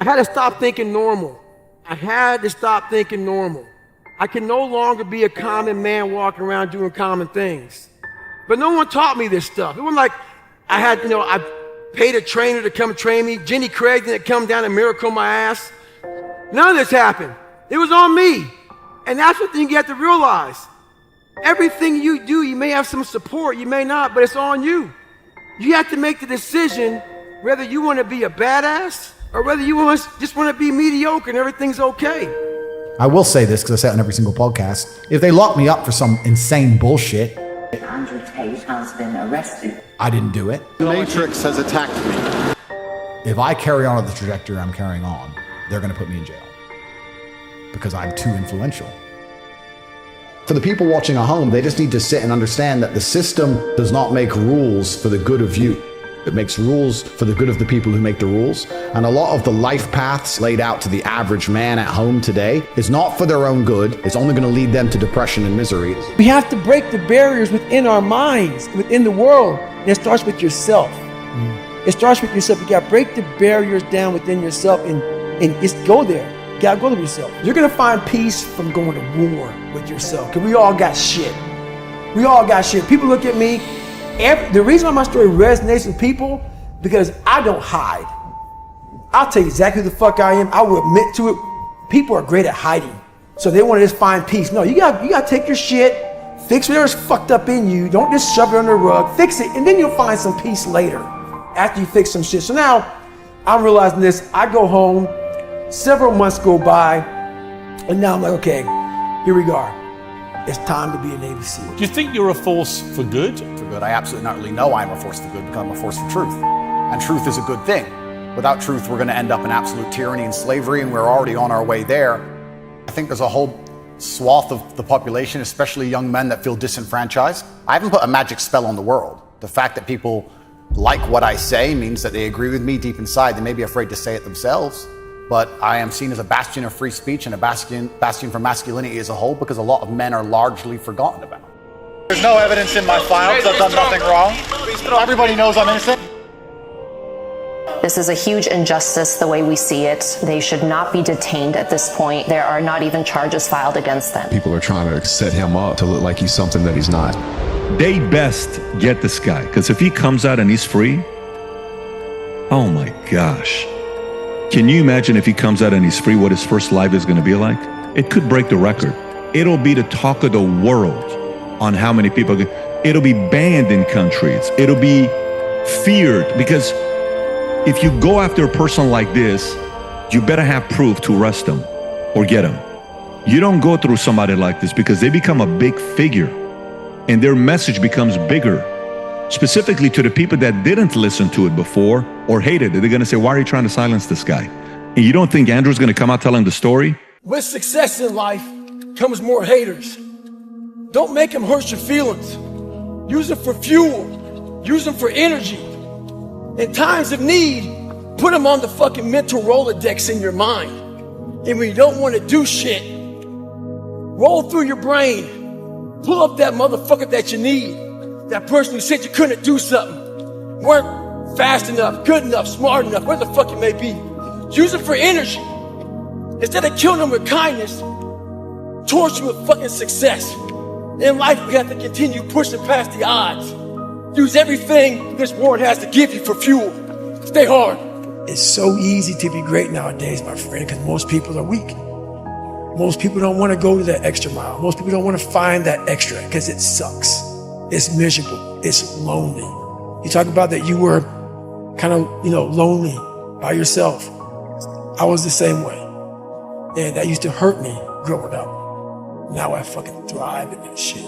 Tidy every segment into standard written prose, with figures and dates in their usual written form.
had to stop thinking normal. I had to stop thinking normal. I can no longer be a common man walking around doing common things. But no one taught me this stuff. It wasn't like I had, I paid a trainer to come train me. Jenny Craig didn't come down and miracle my ass. None of this happened. It was on me. And that's what you have to realize. Everything you do, you may have some support, you may not, but it's on you. You have to make the decision whether you want to be a badass or whether you just want to be mediocre and everything's okay. I will say this because I say it on every single podcast. If they lock me up for some insane bullshit, Andrew Tate has been arrested. I didn't do it. The Matrix has attacked me. If I carry on at the trajectory I'm carrying on, they're going to put me in jail because I'm too influential. For the people watching at home, they just need to sit and understand that the system does not make rules for the good of you. It makes rules for the good of the people who make the rules. And a lot of the life paths laid out to the average man at home today is not for their own good. It's only going to lead them to depression and misery. We have to break the barriers within our minds, within the world. And it starts with yourself. It starts with yourself. You got to break the barriers down within yourself and just go there. You got to go to yourself. You're going to find peace from going to war with yourself. Because we all got shit. We all got shit. People look at me. The reason why my story resonates with people, because I don't hide. I'll tell you exactly who the fuck I am. I will admit to it. People are great at hiding. So they want to just find peace. No, you got to take your shit, fix whatever's fucked up in you. Don't just shove it under the rug. Fix it, and then you'll find some peace later after you fix some shit. So now I'm realizing this. I go home, several months go by, and now I'm like, okay, here we go. It's time to be a Navy SEAL. Do you think you're a force for good? For good, I absolutely not really know I'm a force for good because I'm a force for truth. And truth is a good thing. Without truth, we're going to end up in absolute tyranny and slavery, and we're already on our way there. I think there's a whole swath of the population, especially young men, that feel disenfranchised. I haven't put a magic spell on the world. The fact that people like what I say means that they agree with me deep inside. They may be afraid to say it themselves. But I am seen as a bastion of free speech and a bastion for masculinity as a whole because a lot of men are largely forgotten about. There's no evidence in my file because I've done nothing wrong. Everybody knows I'm innocent. This is a huge injustice the way we see it. They should not be detained at this point. There are not even charges filed against them. People are trying to set him up to look like he's something that he's not. They best get this guy, because if he comes out and he's free, oh my gosh. Can you imagine if he comes out and he's free, what his first life is going to be like? It could break the record. It'll be the talk of the world on how many people, it'll be banned in countries. It'll be feared, because if you go after a person like this, you better have proof to arrest them or get them. You don't go through somebody like this because they become a big figure and their message becomes bigger. Specifically to the people that didn't listen to it before or hated it. They're going to say, why are you trying to silence this guy? And you don't think Andrew's going to come out telling the story? With success in life comes more haters. Don't make them hurt your feelings. Use them for fuel. Use them for energy. In times of need, put them on the fucking mental Rolodex in your mind. And when you don't want to do shit, roll through your brain. Pull up that motherfucker that you need. That person who said you couldn't do something, weren't fast enough, good enough, smart enough, where the fuck it may be. Use it for energy. Instead of killing them with kindness, torch them with fucking success. In life, we have to continue pushing past the odds. Use everything this world has to give you for fuel. Stay hard. It's so easy to be great nowadays, my friend, because most people are weak. Most people don't want to go to that extra mile. Most people don't want to find that extra because it sucks. It's miserable. It's lonely. You talk about that you were kind of, lonely by yourself. I was the same way. And that used to hurt me growing up. Now I fucking thrive in that shit.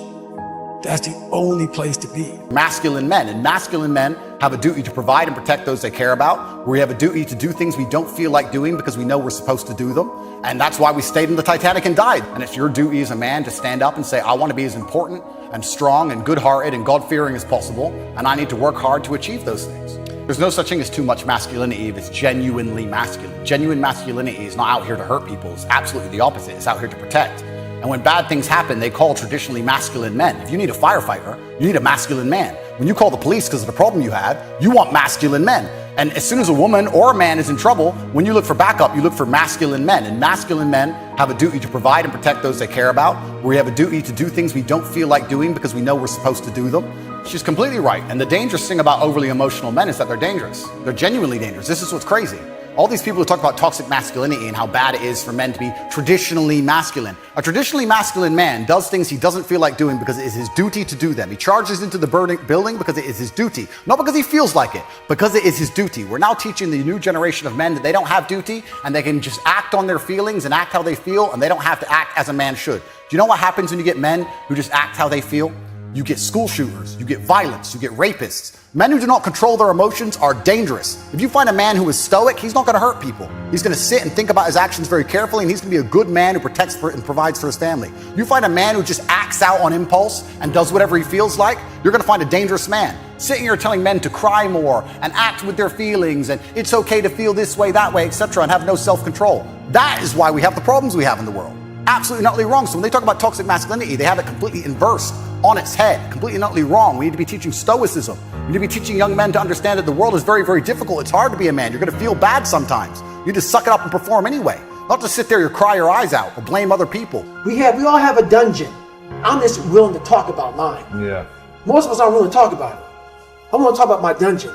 That's the only place to be. Masculine men, and masculine men have a duty to provide and protect those they care about. We have a duty to do things we don't feel like doing because we know we're supposed to do them. And that's why we stayed in the Titanic and died. And it's your duty as a man to stand up and say, I want to be as important and strong and good-hearted and God-fearing as possible, and I need to work hard to achieve those things. There's no such thing as too much masculinity if it's genuinely masculine. Genuine masculinity is not out here to hurt people. It's absolutely the opposite. It's out here to protect. And when bad things happen, they call traditionally masculine men. If you need a firefighter, you need a masculine man. When you call the police because of the problem you had, you want masculine men. And as soon as a woman or a man is in trouble, when you look for backup, you look for masculine men. And masculine men have a duty to provide and protect those they care about. We have a duty to do things we don't feel like doing because we know we're supposed to do them. She's completely right. And the dangerous thing about overly emotional men is that they're dangerous. They're genuinely dangerous. This is what's crazy. All these people who talk about toxic masculinity and how bad it is for men to be traditionally masculine. A traditionally masculine man does things he doesn't feel like doing because it is his duty to do them. He charges into the building because it is his duty. Not because he feels like it, because it is his duty. We're now teaching the new generation of men that they don't have duty and they can just act on their feelings and act how they feel, and they don't have to act as a man should. Do you know what happens when you get men who just act how they feel? You get school shooters, you get violence, you get rapists. Men who do not control their emotions are dangerous. If you find a man who is stoic, he's not going to hurt people. He's going to sit and think about his actions very carefully, and he's going to be a good man who protects and provides for his family. You find a man who just acts out on impulse and does whatever he feels like, you're going to find a dangerous man. Sitting here telling men to cry more and act with their feelings and it's okay to feel this way, that way, etc., and have no self-control. That is why we have the problems we have in the world. Absolutely and utterly wrong. So when they talk about toxic masculinity, they have it completely inversed, on its head, completely and utterly wrong. We need to be teaching stoicism. We need to be teaching young men to understand that the world is very, very difficult. It's hard to be a man. You're going to feel bad sometimes. You need to suck it up and perform anyway. Not to sit there and cry your eyes out or blame other people. We all have a dungeon. I'm just willing to talk about mine. Yeah. Most of us aren't willing to talk about it. I want to talk about my dungeon.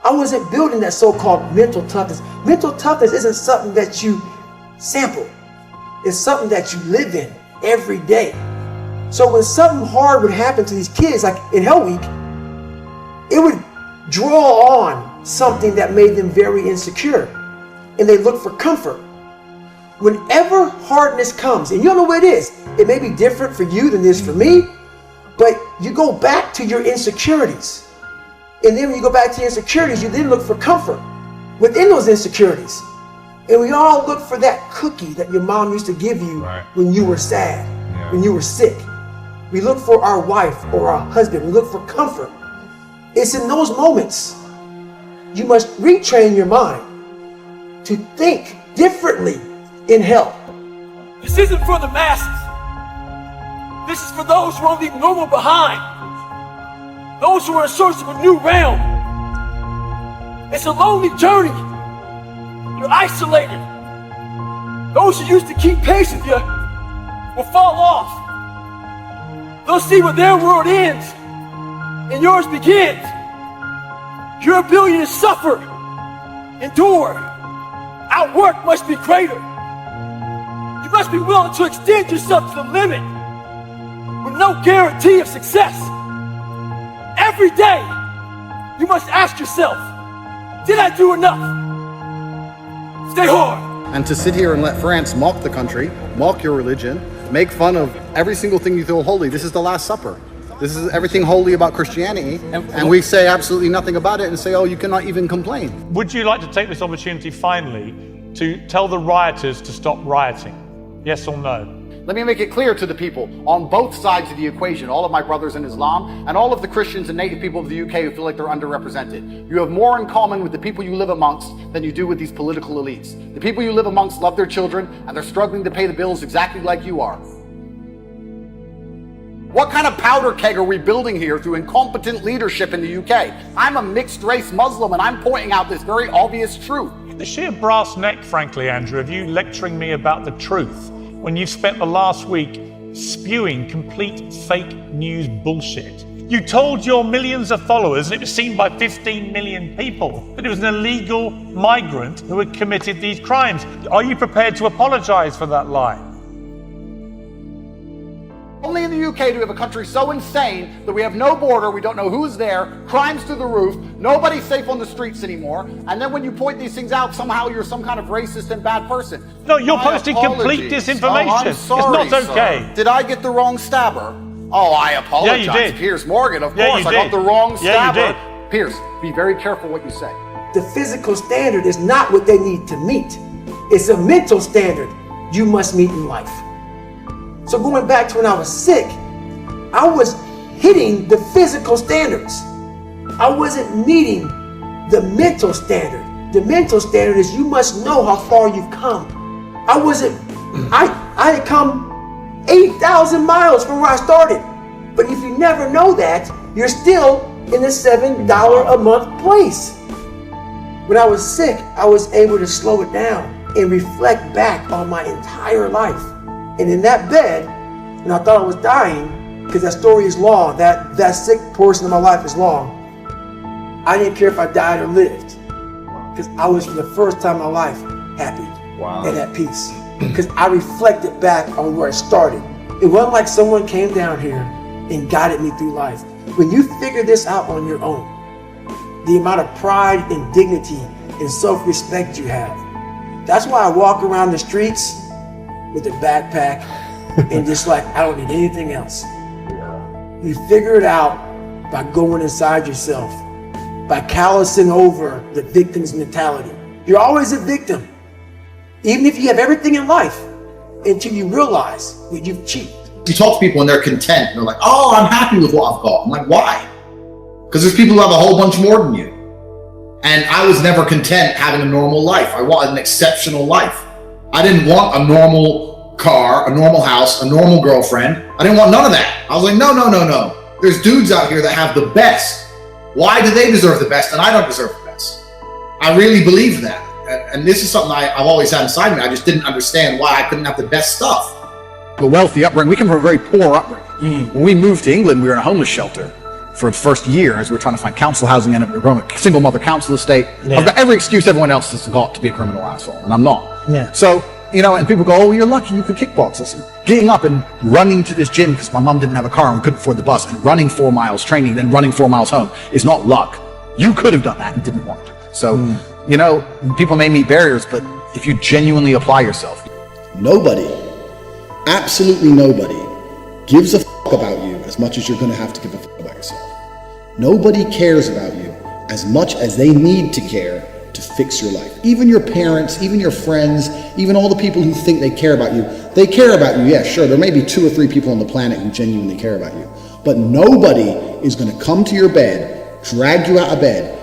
I wasn't building that so-called mental toughness. Mental toughness isn't something that you sample. It's something that you live in every day. So when something hard would happen to these kids, like in Hell Week, it would draw on something that made them very insecure. And they look for comfort. Whenever hardness comes, and you don't know what it is, it may be different for you than it is for me, but you go back to your insecurities. And then when you go back to your insecurities, you then look for comfort within those insecurities. And we all look for that cookie that your mom used to give you when you were sad, when you were sick. We look for our wife or our husband. We look for comfort. It's in those moments you must retrain your mind to think differently in hell. This isn't for the masses. This is for those who want to leave normal behind. Those who are in search of a new realm. It's a lonely journey. You're isolated. Those who used to keep pace with you will fall off. They'll see where their world ends and yours begins. Your ability to suffer, endure, outwork must be greater. You must be willing to extend yourself to the limit with no guarantee of success. Every day, you must ask yourself, did I do enough? Stay hard. And to sit here and let France mock the country, mock your religion, make fun of every single thing you feel holy. This is the Last Supper. This is everything holy about Christianity. And we say absolutely nothing about it and say, oh, you cannot even complain. Would you like to take this opportunity finally to tell the rioters to stop rioting? Yes or no? Let me make it clear to the people on both sides of the equation, all of my brothers in Islam and all of the Christians and native people of the UK who feel like they're underrepresented. You have more in common with the people you live amongst than you do with these political elites. The people you live amongst love their children and they're struggling to pay the bills exactly like you are. What kind of powder keg are we building here through incompetent leadership in the UK? I'm a mixed race Muslim and I'm pointing out this very obvious truth. The sheer brass neck, frankly, Andrew, of you lecturing me about the truth when you've spent the last week spewing complete fake news bullshit. You told your millions of followers, and it was seen by 15 million people, that it was an illegal migrant who had committed these crimes. Are you prepared to apologize for that lie? Only in the UK do we have a country so insane that we have no border, we don't know who's there, crimes through the roof, nobody's safe on the streets anymore, and then when you point these things out, somehow you're some kind of racist and bad person. No, you're posting complete disinformation. Oh, I'm sorry, it's not okay. Sir. Did I get the wrong stabber? Oh, I apologize. Yeah, you did. Piers Morgan, of Yeah, course, you I got did. the wrong stabber. Yeah, you did. Piers, be very careful what you say. The physical standard is not what they need to meet. It's a mental standard you must meet in life. So going back to when I was sick, I was hitting the physical standards. I wasn't meeting the mental standard. The mental standard is you must know how far you've come. I had come 8,000 miles from where I started. But if you never know that, you're still in the $7 a month place. When I was sick, I was able to slow it down and reflect back on my entire life. And in that bed, and I thought I was dying, because that story is long, that sick portion of my life is long. I didn't care if I died or lived, because I was, for the first time in my life, happy and at peace. Because I reflected back on where I started. It wasn't like someone came down here and guided me through life. When you figure this out on your own, the amount of pride and dignity and self-respect you have. That's why I walk around the streets with a backpack and just like, I don't need anything else. You figure it out by going inside yourself, by callousing over the victim's mentality. You're always a victim, even if you have everything in life, until you realize that you've cheated. You talk to people and they're content. They're like, oh, I'm happy with what I've got. I'm like, why? Because there's people who have a whole bunch more than you. And I was never content having a normal life. I wanted an exceptional life. I didn't want a normal car, a normal house, a normal girlfriend. I didn't want none of that. I was like, no. There's dudes out here that have the best. Why do they deserve the best and I don't deserve the best? I really believe that. And this is something I've always had inside me. I just didn't understand why I couldn't have the best stuff. A wealthy upbringing. We come from a very poor upbringing. When we moved to England, we were in a homeless shelter for the first year as we were trying to find council housing, and we were growing a single mother council estate. I've got every excuse everyone else has got to be a criminal asshole, and I'm not. Yeah. So, and people go, oh, you're lucky you could kickbox. Listen, getting up and running to this gym because my mom didn't have a car and couldn't afford the bus, and running 4 miles training, then running 4 miles home is not luck. You could have done that and didn't want to. So, people may meet barriers, but if you genuinely apply yourself. Nobody, absolutely nobody, gives a fuck about you as much as you're going to have to give a fuck about yourself. Nobody cares about you as much as they need to care to fix your life. Even your parents, even your friends, even all the people who think they care about you, they care about you. Yeah, sure, there may be 2 or 3 people on the planet who genuinely care about you, but nobody is going to come to your bed, drag you out of bed,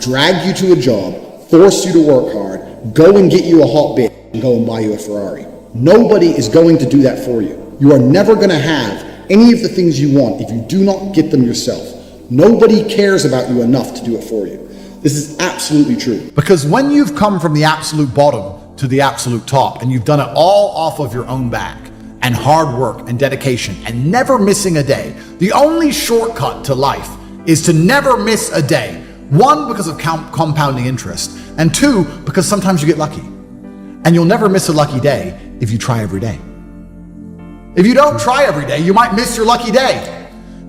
drag you to a job, force you to work hard, go and get you a hot bitch, and go and buy you a Ferrari. Nobody is going to do that for you. You are never going to have any of the things you want if you do not get them yourself. Nobody cares about you enough to do it for you. This is absolutely true. Because when you've come from the absolute bottom to the absolute top, and you've done it all off of your own back, and hard work and dedication, and never missing a day, the only shortcut to life is to never miss a day. 1, because of compounding interest, and 2, because sometimes you get lucky. And you'll never miss a lucky day if you try every day. If you don't try every day, you might miss your lucky day.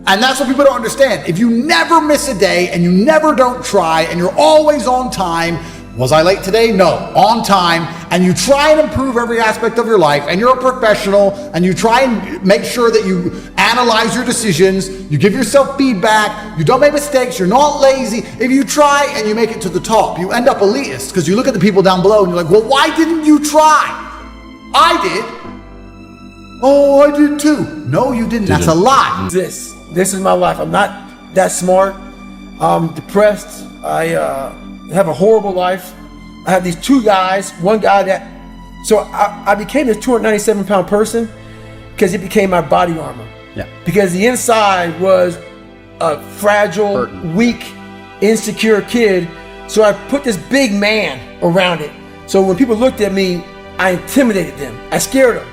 And that's what people don't understand. If you never miss a day and you never don't try and you're always on time, was I late today? No, on time, and you try and improve every aspect of your life, and you're a professional, and you try and make sure that you analyze your decisions, you give yourself feedback, you don't make mistakes, you're not lazy. If you try and you make it to the top, you end up elitist, because you look at the people down below and you're like, well, why didn't you try? I did. Oh, I did too. No, you didn't. That's a lie. This is my life. I'm not that smart. I'm depressed. I have a horrible life. I have these 2 guys, one guy so I became this 297-pound person because it became my body armor. Yeah. Because the inside was a fragile, weak, insecure kid. So I put this big man around it. So when people looked at me, I intimidated them. I scared them.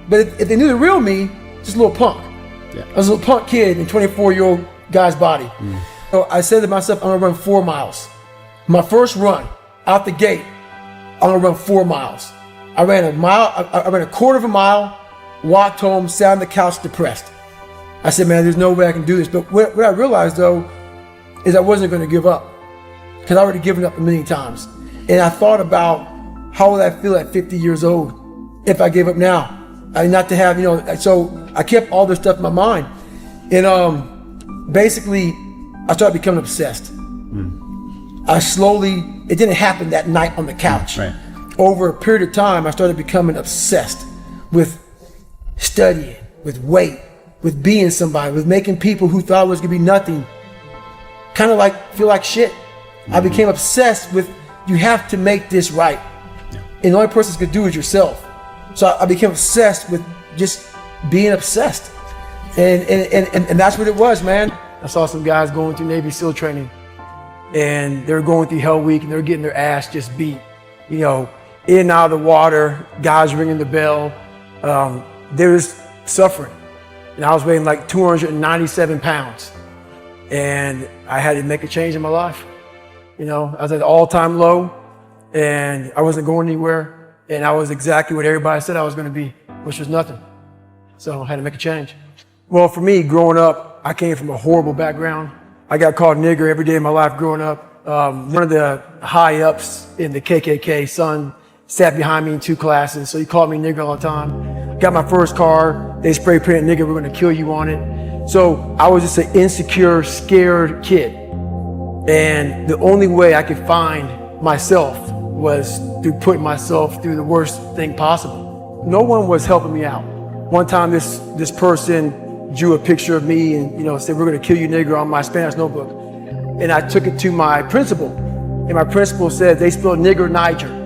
But if they knew the real me, just a little punk. Yeah. I was a little punk kid in a 24-year-old guy's body. So I said to myself, I'm gonna run 4 miles. My first run out the gate, I'm gonna run 4 miles. I ran a mile, I ran a quarter of a mile, walked home, sat on the couch depressed. I said, man, there's no way I can do this. But what I realized though, is I wasn't gonna give up, because I already given up a million times. And I thought about how would I feel at 50 years old if I gave up now? Not to have, so I kept all this stuff in my mind. And basically, I started becoming obsessed. It didn't happen that night on the couch. Right. Over a period of time, I started becoming obsessed with studying, with weight, with being somebody, with making people who thought I was gonna be nothing kind of feel like shit. I became obsessed with, you have to make this right. And the only person that's gonna do it is yourself. So I became obsessed with just being obsessed. And that's what it was, man. I saw some guys going through Navy SEAL training. and they're going through Hell Week and they're getting their ass just beat. You know, in and out of the water, guys ringing the bell. They're just suffering. And I was weighing like 297 pounds. And I had to make a change in my life. You know, I was at an all-time low and I wasn't going anywhere. And I was exactly what everybody said I was going to be, which was nothing. So I had to make a change. Well, for me, growing up, I came from a horrible background. I got called nigger every day of my life growing up. One of the high-ups in the KKK, son, sat behind me in 2 classes, so he called me nigger all the time. Got my first car, they spray painted nigger, we're gonna kill you on it. So I was just an insecure, scared kid. And the only way I could find myself was through putting myself through the worst thing possible. No one was helping me out. One time this person drew a picture of me and, you know, said, we're gonna kill you nigger on my Spanish notebook. And I took it to my principal. And my principal said, they spelled nigger Niger.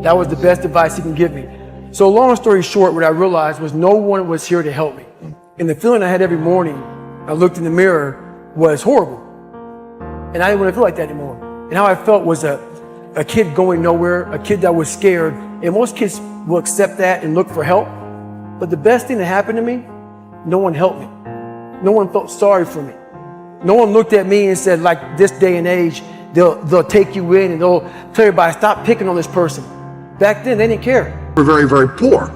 That was the best advice he can give me. So long story short, what I realized was no one was here to help me. And the feeling I had every morning, I looked in the mirror, was horrible. And I didn't want to feel like that anymore. And how I felt was a kid going nowhere, a kid that was scared. And most kids will accept that and look for help. But the best thing that happened to me, no one helped me. No one felt sorry for me. No one looked at me and said, like this day and age, they'll take you in and they'll tell everybody, stop picking on this person. Back then, they didn't care. We're very, very poor.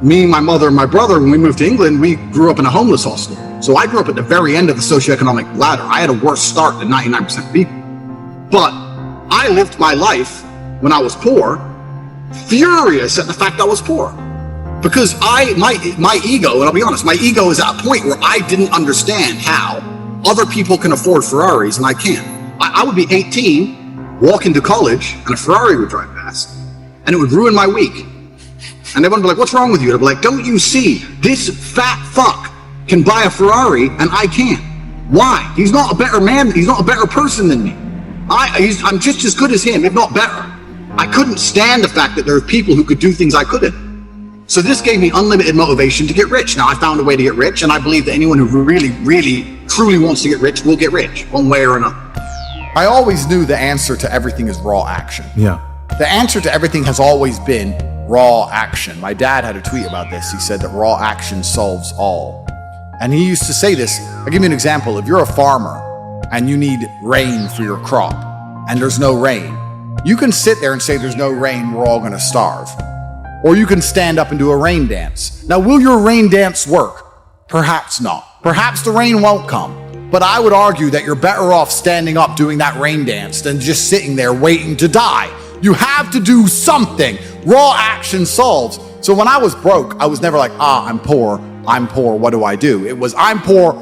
Me, my mother, and my brother, when we moved to England, we grew up in a homeless hostel. So I grew up at the very end of the socioeconomic ladder. I had a worse start than 99% of people. But I lived my life when I was poor, furious at the fact I was poor. Because my ego, and I'll be honest, my ego is at a point where I didn't understand how other people can afford Ferraris and I can't. I would be 18, walk into college, and a Ferrari would drive past, and it would ruin my week. And everyone would be like, what's wrong with you? I'd be like, don't you see, this fat fuck can buy a Ferrari and I can't. Why? He's not a better man, he's not a better person than me. I'm just as good as him, if not better. I couldn't stand the fact that there are people who could do things I couldn't. So this gave me unlimited motivation to get rich. Now I found a way to get rich, and I believe that anyone who really, really, truly wants to get rich will get rich, one way or another. I always knew the answer to everything is raw action. Yeah. The answer to everything has always been raw action. My dad had a tweet about this. He said that raw action solves all. And he used to say this. I'll give you an example. If you're a farmer and you need rain for your crop and there's no rain, you can sit there and say there's no rain, we're all gonna starve. Or you can stand up and do a rain dance. Now, will your rain dance work? Perhaps not. Perhaps the rain won't come. But I would argue that you're better off standing up doing that rain dance than just sitting there waiting to die. You have to do something. Raw action solves. So when I was broke, I was never like, I'm poor, what do I do? It was, I'm poor,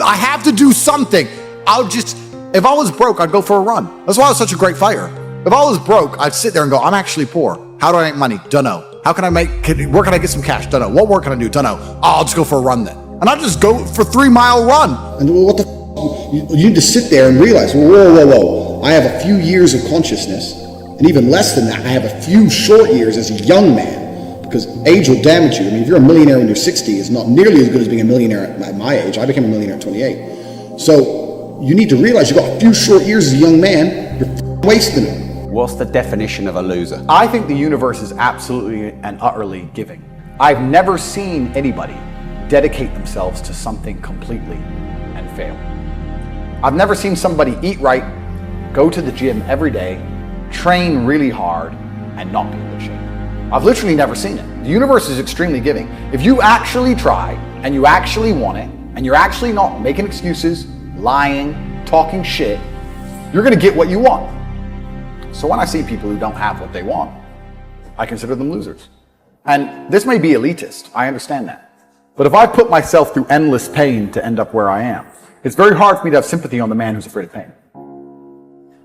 I have to do something. If I was broke, I'd go for a run. That's why I was such a great fighter. If I was broke, I'd sit there and go, I'm actually poor. How do I make money? Dunno. Where can I get some cash? Dunno. What work can I do? Dunno. I'll just go for a run then. And I'd just go for 3-mile run. And what the you need to sit there and realize, whoa. I have a few years of consciousness, and even less than that, I have a few short years as a young man, because age will damage you. I mean, if you're a millionaire when you're 60, it's not nearly as good as being a millionaire at my age. I became a millionaire at 28. So you need to realize you've got a few short years as a young man, you're wasting them. What's the definition of a loser? I think the universe is absolutely and utterly giving. I've never seen anybody dedicate themselves to something completely and fail. I've never seen somebody eat right, go to the gym every day, train really hard, and not be in good shape. I've literally never seen it. The universe is extremely giving. If you actually try, and you actually want it, and you're actually not making excuses, lying, talking shit, you're gonna get what you want. So when I see people who don't have what they want, I consider them losers. And this may be elitist, I understand that. But if I put myself through endless pain to end up where I am, it's very hard for me to have sympathy on the man who's afraid of pain.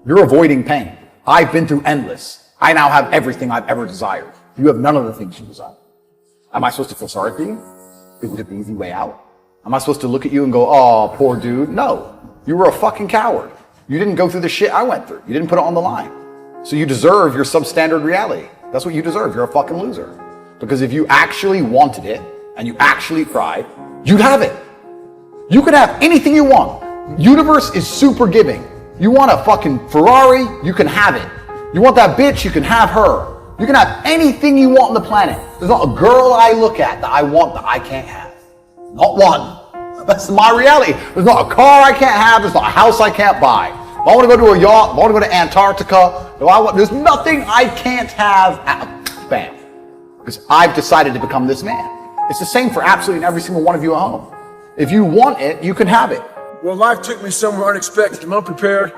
You're avoiding pain. I've been through endless. I now have everything I've ever desired. You have none of the things you desire. Am I supposed to feel sorry for you? Is it the easy way out? Am I supposed to look at you and go, oh, poor dude? No, you were a fucking coward. You didn't go through the shit I went through. You didn't put it on the line. So you deserve your substandard reality. That's what you deserve. You're a fucking loser. Because if you actually wanted it and you actually tried, you'd have it. You could have anything you want. Universe is super giving. You want a fucking Ferrari? You can have it. You want that bitch? You can have her. You can have anything you want on the planet. There's not a girl I look at that I want that I can't have. Not one. That's my reality. There's not a car I can't have. There's not a house I can't buy. If I want to go to a yacht, if I want to go to Antarctica, there's nothing I can't have. Bam. Because I've decided to become this man. It's the same for absolutely every single one of you at home. If you want it, you can have it. Well, life took me somewhere unexpected. I'm unprepared.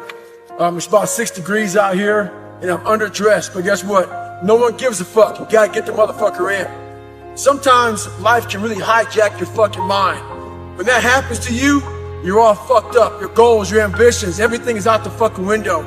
It's about 6 degrees out here, and I'm underdressed. But guess what? No one gives a fuck. You gotta get the motherfucker in. Sometimes life can really hijack your fucking mind. When that happens to you, you're all fucked up. Your goals, your ambitions, everything is out the fucking window.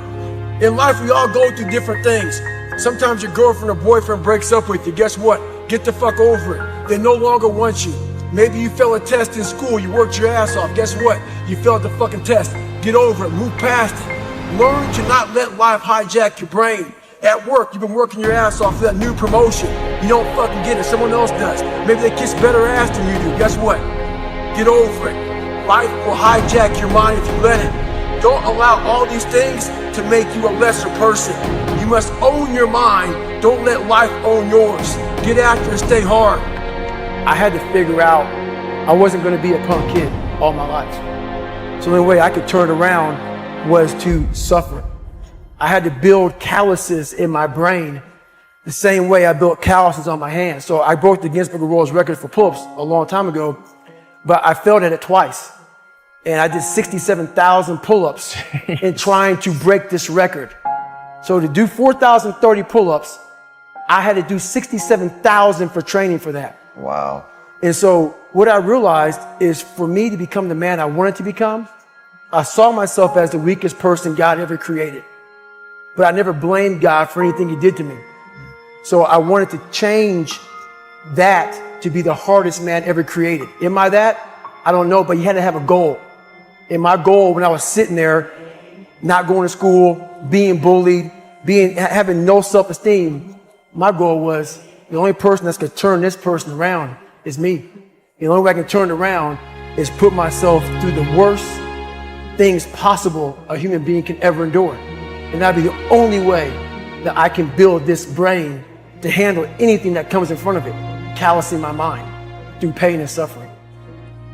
In life, we all go through different things. Sometimes your girlfriend or boyfriend breaks up with you. Guess what? Get the fuck over it. They no longer want you. Maybe you failed a test in school. You worked your ass off. Guess what? You failed the fucking test. Get over it. Move past it. Learn to not let life hijack your brain. At work, you've been working your ass off for that new promotion. You don't fucking get it. Someone else does. Maybe they kiss better ass than you do. Guess what? Get over it. Life will hijack your mind if you let it. Don't allow all these things to make you a lesser person. You must own your mind. Don't let life own yours. Get after it, stay hard. I had to figure out I wasn't going to be a punk kid all my life. So the only way I could turn it around was to suffer. I had to build calluses in my brain the same way I built calluses on my hands. So I broke the Guinness Book of World Records for pull-ups a long time ago, but I failed at it twice. And I did 67,000 pull-ups in trying to break this record. So to do 4,030 pull-ups, I had to do 67,000 for training for that. Wow. And so what I realized is for me to become the man I wanted to become, I saw myself as the weakest person God ever created. But I never blamed God for anything he did to me. So I wanted to change that to be the hardest man ever created. Am I that? I don't know, but you had to have a goal. And my goal when I was sitting there, not going to school, being bullied, having no self-esteem, my goal was the only person that's gonna turn this person around is me. The only way I can turn it around is put myself through the worst things possible a human being can ever endure. And that'd be the only way that I can build this brain to handle anything that comes in front of it, callousing my mind through pain and suffering.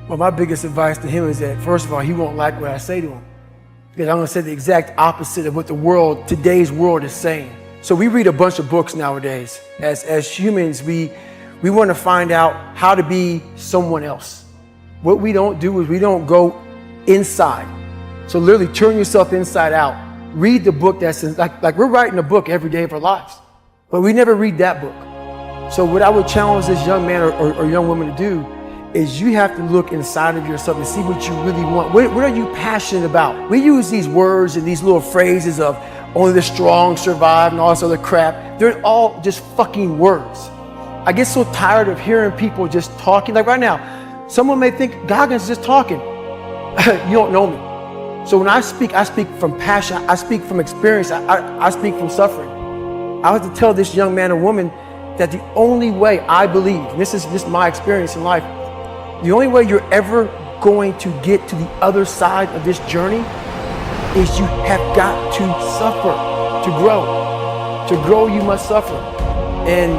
Well, my biggest advice to him is that, first of all, he won't like what I say to him. Because I'm gonna say the exact opposite of what today's world is saying. So we read a bunch of books nowadays. As humans, we want to find out how to be someone else. What we don't do is we don't go inside. So literally turn yourself inside out. Read the book that's like we're writing a book every day of our lives, but we never read that book. So what I would challenge this young man or young woman to do is you have to look inside of yourself and see what you really want. What are you passionate about? We use these words and these little phrases of only the strong survive and all this other crap. They're all just fucking words. I get so tired of hearing people just talking. Like right now, someone may think Goggins is just talking. You don't know me. So when I speak from passion, I speak from experience, I speak from suffering. I have to tell this young man or woman that the only way I believe, and this is just my experience in life, the only way you're ever going to get to the other side of this journey is you have got to suffer to grow. To grow, you must suffer. And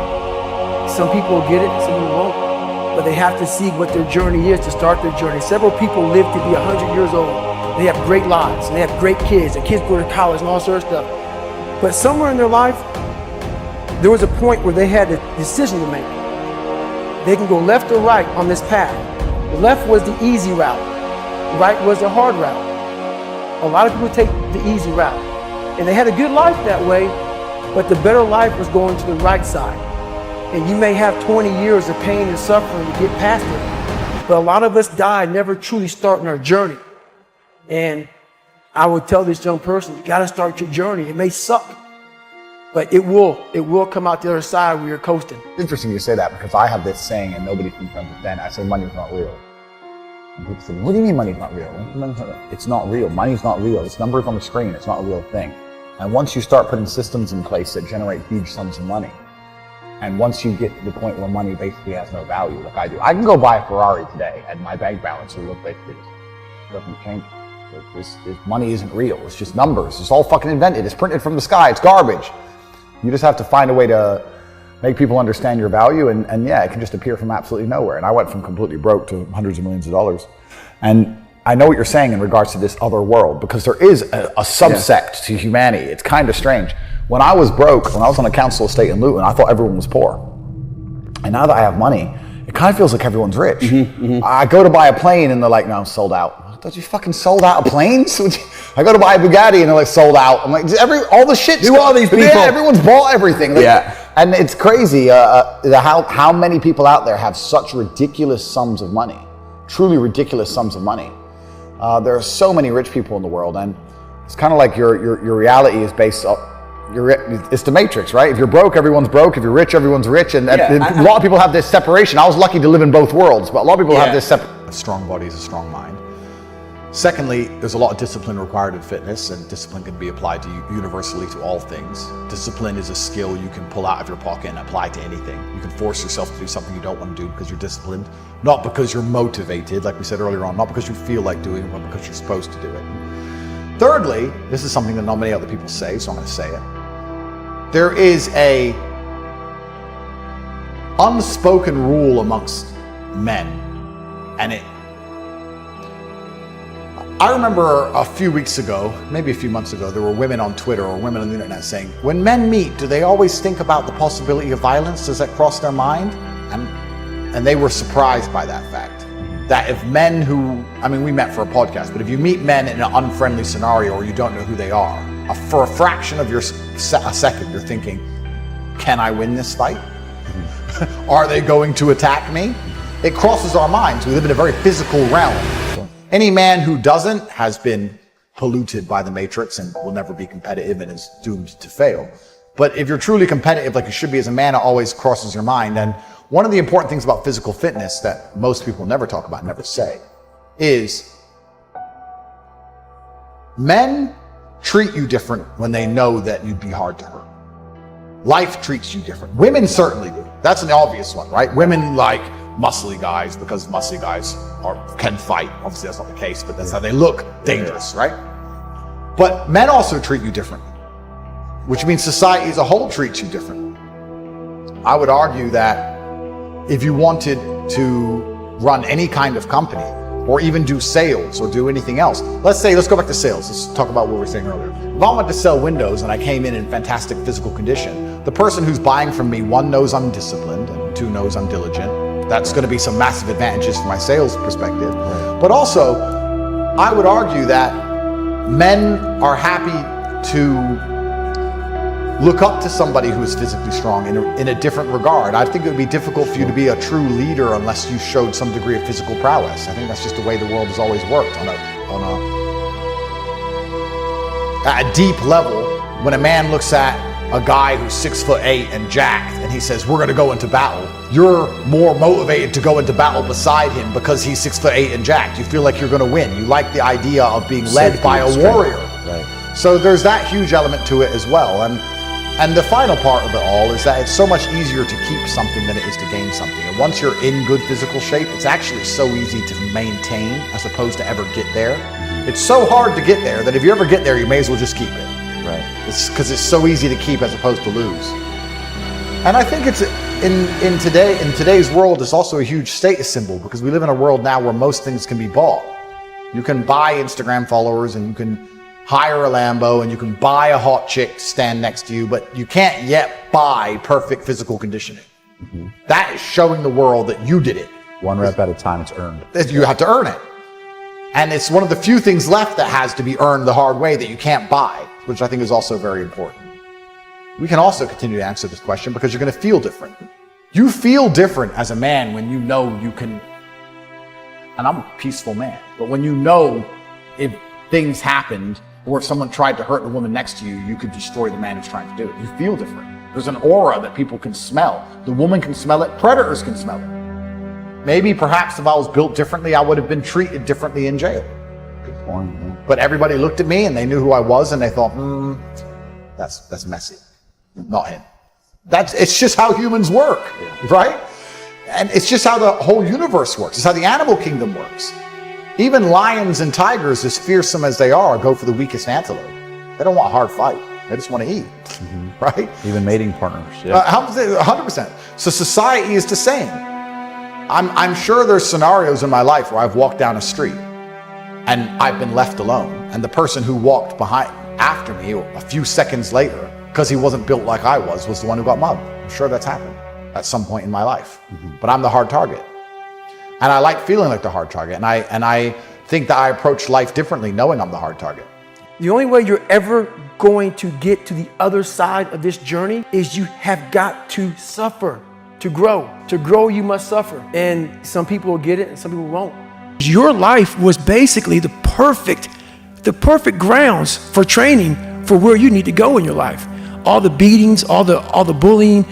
some people get it, some people won't. But they have to see what their journey is to start their journey. Several people live to be 100 years old. They have great lives, and they have great kids, and kids go to college and all sorts of stuff. But somewhere in their life, there was a point where they had a decision to make. They can go left or right on this path. The left was the easy route. The right was the hard route. A lot of people take the easy route. And they had a good life that way, but the better life was going to the right side. And you may have 20 years of pain and suffering to get past it. But a lot of us die never truly starting our journey. And I would tell this young person, you gotta start your journey. It may suck, but it will come out the other side where you're coasting. It's interesting you say that because I have this saying and nobody can understand. I say money's not real. And people say, what do you mean money's not real? It's not real. Money's not real. It's numbers on the screen. It's not a real thing. And once you start putting systems in place that generate huge sums of money, and once you get to the point where money basically has no value, like I do, I can go buy a Ferrari today and my bank balance will look basically the same. It doesn't change. This money isn't real. It's just numbers. It's all fucking invented. It's printed from the sky. It's garbage. You just have to find a way to make people understand your value, and yeah, it can just appear from absolutely nowhere. And I went from completely broke to hundreds of millions of dollars. And I know what you're saying in regards to this other world, because there is a subsect to humanity. It's kind of strange. When I was broke, when I was on a council estate in Luton, I thought everyone was poor. And now that I have money, it kind of feels like everyone's rich. I go to buy a plane and they're like, no, I'm sold out. Thought you fucking sold out of planes? I go to buy a Bugatti and they're like, sold out. I'm like, all the shit. Who are these people? Yeah, everyone's bought everything. Like, and it's crazy how many people out there have such ridiculous sums of money, truly ridiculous sums of money. There are so many rich people in the world, and it's kind of like your reality is based on, it's the Matrix, right? If you're broke, everyone's broke. If you're rich, everyone's rich. And a lot of people have this separation. I was lucky to live in both worlds, but a lot of people have this separation. A strong body is a strong mind. Secondly, there's a lot of discipline required in fitness, and discipline can be applied to universally to all things. Discipline is a skill you can pull out of your pocket and apply to anything. You can force yourself to do something you don't want to do because you're disciplined, not because you're motivated, like we said earlier on, not because you feel like doing it, but because you're supposed to do it. Thirdly, this is something that not many other people say, so I'm going to say it. There is a unspoken rule amongst men, and I remember a few weeks ago, maybe a few months ago, there were women on Twitter or women on the internet saying, when men meet, do they always think about the possibility of violence? Does that cross their mind? And they were surprised by that fact. That if men we met for a podcast, but if you meet men in an unfriendly scenario or you don't know who they are, for a fraction of a second, you're thinking, can I win this fight? Are they going to attack me? It crosses our minds. We live in a very physical realm. Any man who doesn't has been polluted by the Matrix and will never be competitive and is doomed to fail. But if you're truly competitive like you should be as a man, it always crosses your mind. And one of the important things about physical fitness that most people never talk about, never say, is men treat you different when they know that you'd be hard to hurt. Life treats you different. Women certainly do. That's an obvious one, right? Women like muscly guys because muscly guys can fight. Obviously that's not the case, but that's how they look dangerous, right? But men also treat you differently, which means society as a whole treats you differently. I would argue that if you wanted to run any kind of company or even do sales or do anything else, let's go back to sales. Let's talk about what we were saying earlier. If I wanted to sell windows and I came in fantastic physical condition, the person who's buying from me, one, knows I'm disciplined, and two, knows I'm diligent. That's going to be some massive advantages from my sales perspective. Right. But also, I would argue that men are happy to look up to somebody who is physically strong in a different regard. I think it would be difficult for you to be a true leader unless you showed some degree of physical prowess. I think that's just the way the world has always worked at a deep level. When a man looks at a guy who's 6'8" and jacked, and he says, we're going to go into battle, you're more motivated to go into battle beside him because he's 6'8" and jacked. You feel like you're going to win. You like the idea of being led by a warrior. Right. So there's that huge element to it as well. And the final part of it all is that it's so much easier to keep something than it is to gain something. And once you're in good physical shape, it's actually so easy to maintain as opposed to ever get there. It's so hard to get there that if you ever get there, you may as well just keep it. Right. It's because it's so easy to keep as opposed to lose. And I think it's in today's world, it's also a huge status symbol because we live in a world now where most things can be bought. You can buy Instagram followers and you can hire a Lambo and you can buy a hot chick to stand next to you, but you can't yet buy perfect physical conditioning. Mm-hmm. That is showing the world that you did it. One rep at a time, it's earned. You have to earn it. And it's one of the few things left that has to be earned the hard way that you can't buy, which I think is also very important. We can also continue to answer this question because you're going to feel different. You feel different as a man when you know you can, and I'm a peaceful man, but when you know if things happened or if someone tried to hurt the woman next to you, you could destroy the man who's trying to do it. You feel different. There's an aura that people can smell. The woman can smell it. Predators can smell it. Maybe perhaps if I was built differently, I would have been treated differently in jail. Good point. Yeah. But everybody looked at me and they knew who I was and they thought, that's messy. Not him. It's just how humans work, right? And it's just how the whole universe works. It's how the animal kingdom works. Even lions and tigers, as fearsome as they are, go for the weakest antelope. They don't want a hard fight. They just want to eat, right? Even mating partners. Yeah. 100%. So society is the same. I'm sure there's scenarios in my life where I've walked down a street and I've been left alone, and the person who walked behind after me a few seconds later, because he wasn't built like I was the one who got mugged. I'm sure that's happened at some point in my life. But I'm the hard target. And I like feeling like the hard target. And I think that I approach life differently knowing I'm the hard target. The only way you're ever going to get to the other side of this journey is you have got to suffer to grow. To grow, you must suffer. And some people will get it and some people won't. Your life was basically the perfect grounds for training for where you need to go in your life. All the beatings, all the bullying,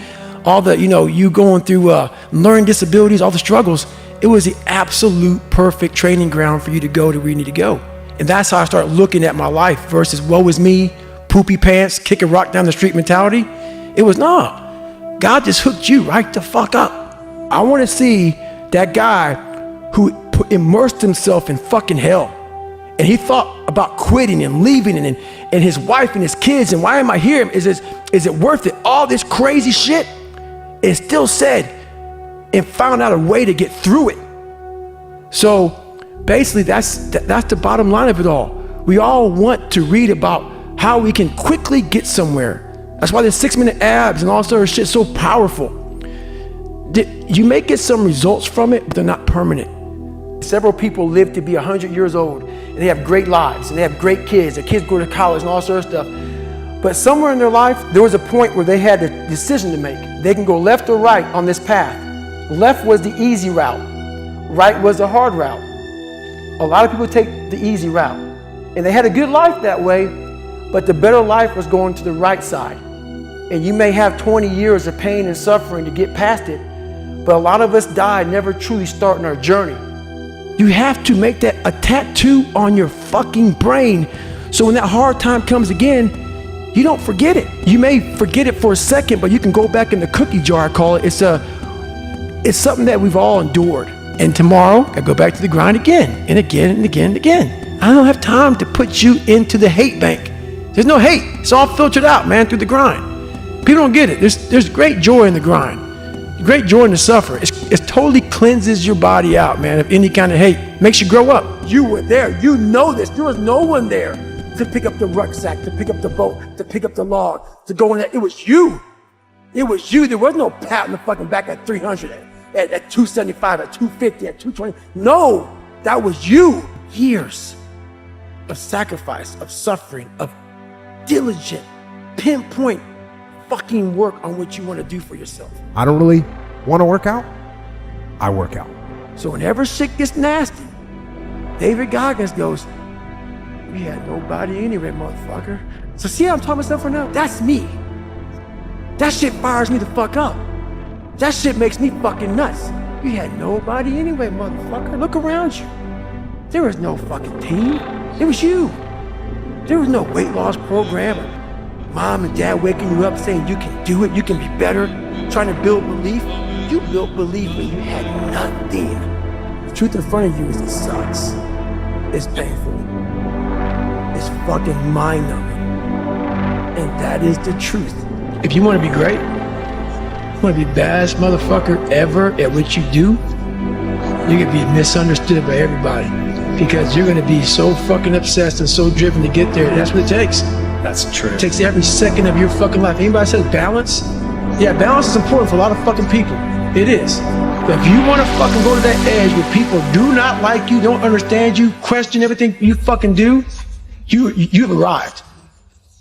all the, you going through learning disabilities, all the struggles. It was the absolute perfect training ground for you to go to where you need to go. And that's how I started looking at my life versus woe is me, poopy pants, kick a rock down the street mentality. It was, God just hooked you right the fuck up. I want to see that guy who immersed himself in fucking hell. And he thought about quitting and leaving and his wife and his kids. And why am I here? Is it worth it? All this crazy shit. And still said and found out a way to get through it. So basically that's the bottom line of it all. We all want to read about how we can quickly get somewhere. That's why the 6-minute abs and all this other shit is so powerful. You may get some results from it, but they're not permanent. Several people live to be 100 years old and they have great lives and they have great kids. Their kids go to college and all this other stuff. But somewhere in their life, there was a point where they had a decision to make. They can go left or right on this path. Left was the easy route. Right was the hard route. A lot of people take the easy route. And they had a good life that way, but the better life was going to the right side. And you may have 20 years of pain and suffering to get past it, but a lot of us die never truly starting our journey. You have to make that a tattoo on your fucking brain, so when that hard time comes again, you don't forget it. You may forget it for a second, but you can go back in the cookie jar, I call it. It's something that we've all endured. And tomorrow, I go back to the grind again and again and again and again. I don't have time to put you into the hate bank. There's no hate. It's all filtered out, man, through the grind. People don't get it. There's great joy in the grind. Great joy in the suffer. It totally cleanses your body out, man, of any kind of hate. Makes you grow up. You were there. You know this. There was no one there to pick up the rucksack, to pick up the boat, to pick up the log, to go in there. It was you. It was you. There was no pat in the fucking back at 300, at 275, at 250, at 220. No, that was you. Years of sacrifice, of suffering, of diligent, pinpoint fucking work on what you want to do for yourself. I don't really want to work out. I work out. So whenever shit gets nasty, David Goggins goes, we had nobody anyway, motherfucker. So see how I'm talking myself right now? That's me. That shit fires me the fuck up. That shit makes me fucking nuts. We had nobody anyway, motherfucker. Look around you. There was no fucking team. It was you. There was no weight loss program. Mom and dad waking you up saying you can do it, you can be better, trying to build belief. You built belief when you had nothing. The truth in front of you is it sucks. It's painful. It's fucking mind-numbing. And that is the truth. If you want to be great, you want to be the baddest motherfucker ever at what you do, you're going to be misunderstood by everybody because you're going to be so fucking obsessed and so driven to get there. That's what it takes. That's true. It takes every second of your fucking life. Anybody says balance? Yeah, balance is important for a lot of fucking people. It is. But if you want to fucking go to that edge where people do not like you, don't understand you, question everything you fucking do, you've arrived.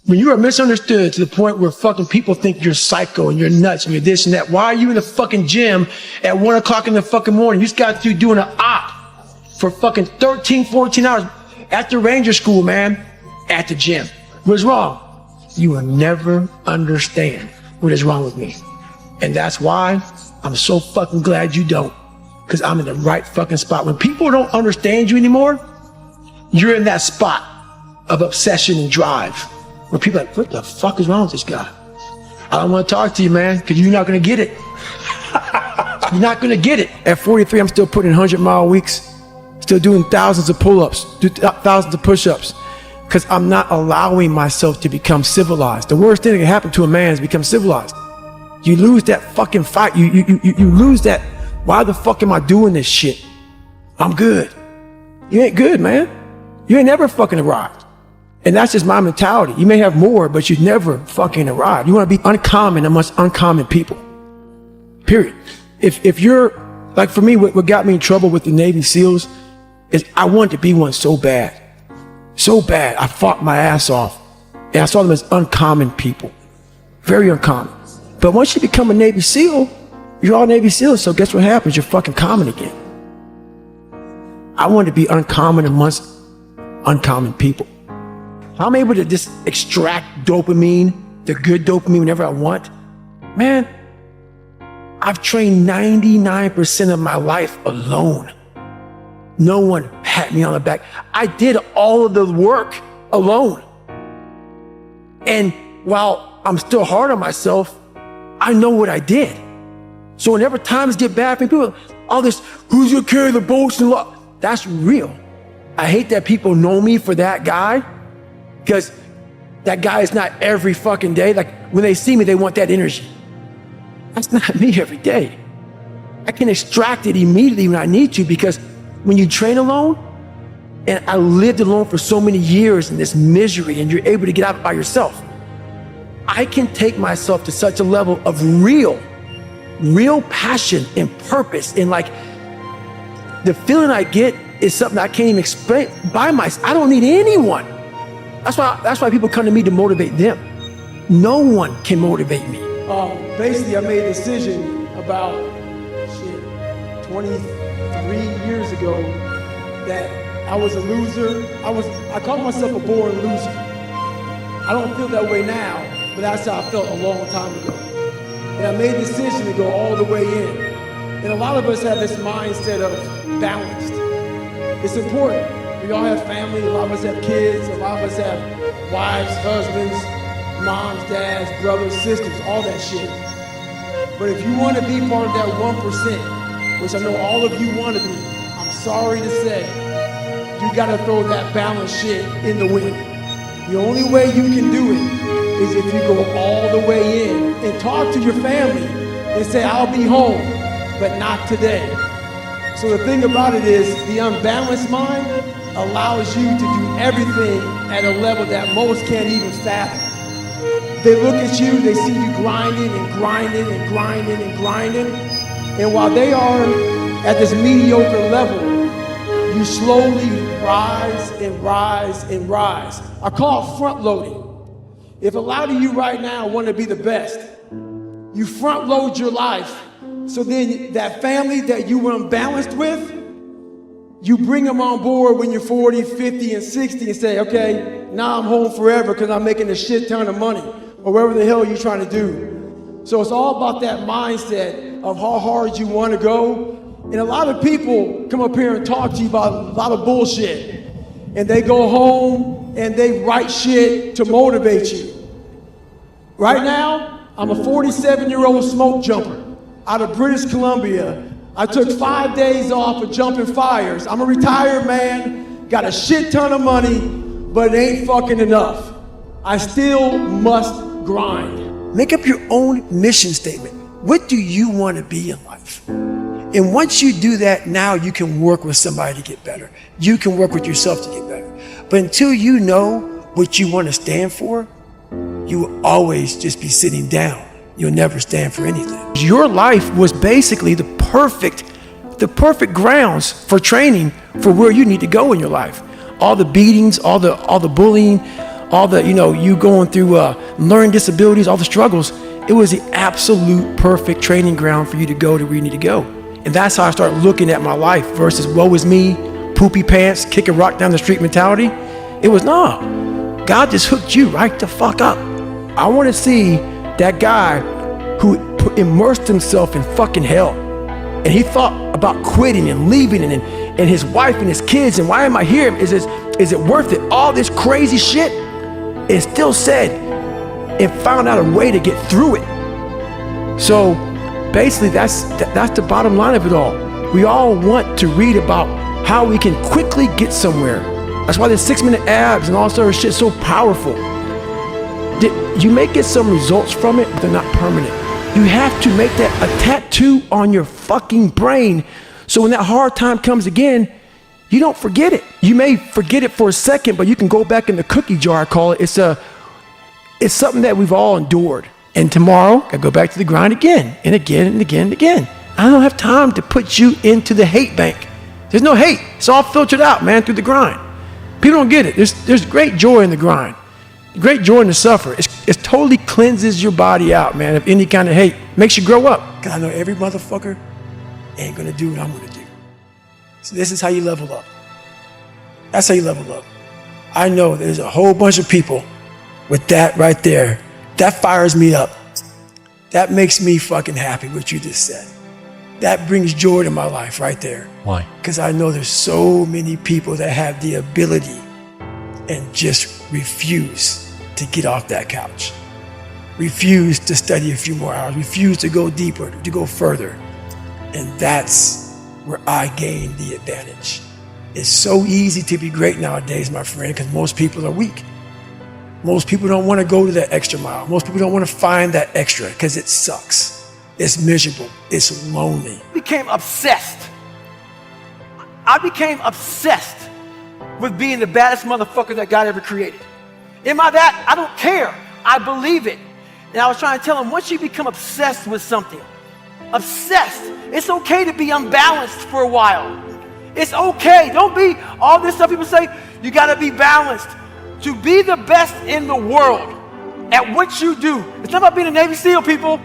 When you are misunderstood to the point where fucking people think you're psycho and you're nuts and you're this and that, why are you in the fucking gym at 1 o'clock in the fucking morning? You just got through doing an op for fucking 13, 14 hours after Ranger School, man, at the gym. What's wrong? You will never understand what is wrong with me. And that's why I'm so fucking glad you don't. Because I'm in the right fucking spot. When people don't understand you anymore, you're in that spot of obsession and drive. Where people are like, what the fuck is wrong with this guy? I don't want to talk to you, man, because you're not going to get it. You're not going to get it. At 43, I'm still putting 100-mile weeks. still doing thousands of pull-ups, thousands of push-ups, because I'm not allowing myself to become civilized. The worst thing that can happen to a man is become civilized. You lose that fucking fight. You lose that, why the fuck am I doing this shit? I'm good. You ain't good, man. You ain't never fucking arrived. And that's just my mentality. You may have more, but you've never fucking arrived. You want to be uncommon amongst uncommon people. Period. If you're, like for me, what got me in trouble with the Navy SEALs is I wanted to be one so bad. So bad. I fought my ass off. And I saw them as uncommon people. Very uncommon. But once you become a Navy SEAL, you're all Navy SEALs, so guess what happens? You're fucking common again. I wanted to be uncommon amongst uncommon people. I'm able to just extract dopamine, the good dopamine whenever I want. Man, I've trained 99% of my life alone. No one pat me on the back. I did all of the work alone. And while I'm still hard on myself, I know what I did. So whenever times get bad for me, people, all this, who's gonna carry the boats and love? That's real. I hate that people know me for that guy, because that guy is not every fucking day. Like when they see me, they want that energy. That's not me every day. I can extract it immediately when I need to, because when you train alone, and I lived alone for so many years in this misery, and you're able to get out by yourself, I can take myself to such a level of real passion and purpose. And like the feeling I get is something I can't even explain by myself. I don't need anyone. That's why people come to me to motivate them. No one can motivate me. Basically, I made a decision about 23 years ago that I was a loser. I called myself a born loser. I don't feel that way now, but that's how I felt a long time ago. And I made a decision to go all the way in. And a lot of us have this mindset of balanced. It's important. We all have family, a lot of us have kids, a lot of us have wives, husbands, moms, dads, brothers, sisters, all that shit. But if you want to be part of that 1%, which I know all of you want to be, I'm sorry to say, you gotta throw that balance shit in the wind. The only way you can do it is if you go all the way in and talk to your family and say, I'll be home, but not today. So the thing about it is, the unbalanced mind allows you to do everything at a level that most can't even fathom. They look at you, they see you grinding and grinding and grinding and grinding. And while they are at this mediocre level, you slowly rise and rise and rise. I call it front loading. If a lot of you right now want to be the best, you front load your life. So then that family that you were unbalanced with, you bring them on board when you're 40, 50, and 60 and say, okay, now I'm home forever because I'm making a shit ton of money, or whatever the hell you're trying to do. So it's all about that mindset of how hard you want to go. And a lot of people come up here and talk to you about a lot of bullshit. And they go home and they write shit to motivate you. Right now, I'm a 47-year-old smoke jumper out of British Columbia. I took 5 days off of jumping fires. I'm a retired man, got a shit ton of money, but it ain't fucking enough. I still must grind. Make up your own mission statement. What do you want to be in life? And once you do that, now you can work with somebody to get better. You can work with yourself to get better. But until you know what you want to stand for, you will always just be sitting down. You'll never stand for anything. Your life was basically the perfect grounds for training for where you need to go in your life. All the beatings, all the bullying, all the, you going through learning disabilities, all the struggles, it was the absolute perfect training ground for you to go to where you need to go. And that's how I started looking at my life versus woe is me, poopy pants, kick a rock down the street mentality. It was, no, God just hooked you right the fuck up. I want to see that guy who immersed himself in fucking hell. And he thought about quitting and leaving and his wife and his kids. And why am I here? Is it worth it? All this crazy shit. And still said and found out a way to get through it. So basically that's the bottom line of it all. We all want to read about how we can quickly get somewhere. That's why the 6-minute abs and all sort of shit is so powerful. You may get some results from it, but they're not permanent. You have to make that a tattoo on your fucking brain, so when that hard time comes again, you don't forget it. You may forget it for a second, but you can go back in the cookie jar, I call it. It's something that we've all endured. And tomorrow, I go back to the grind again and again and again and again. I don't have time to put you into the hate bank. There's no hate. It's all filtered out, man, through the grind. People don't get it. There's great joy in the grind. Great joy in the suffer. It totally cleanses your body out, man, of any kind of hate. Makes you grow up. Because I know every motherfucker ain't going to do what I'm going to do. So this is how you level up. That's how you level up. I know there's a whole bunch of people with that right there. That fires me up. That makes me fucking happy, what you just said. That brings joy to my life right there. Why? Because I know there's so many people that have the ability and just refuse to get off that couch. Refuse to study a few more hours. Refuse to go deeper, to go further. And that's where I gain the advantage. It's so easy to be great nowadays, my friend, because most people are weak. Most people don't want to go to that extra mile. Most people don't want to find that extra because it sucks. It's miserable. It's lonely. I became obsessed with being the baddest motherfucker that God ever created. Am I that? I don't care. I believe it. And I was trying to tell him, once you become obsessed with something, it's okay to be unbalanced for a while. It's okay. Don't be all this stuff people say, you got to be balanced. To be the best in the world at what you do, it's not about being a Navy SEAL, people.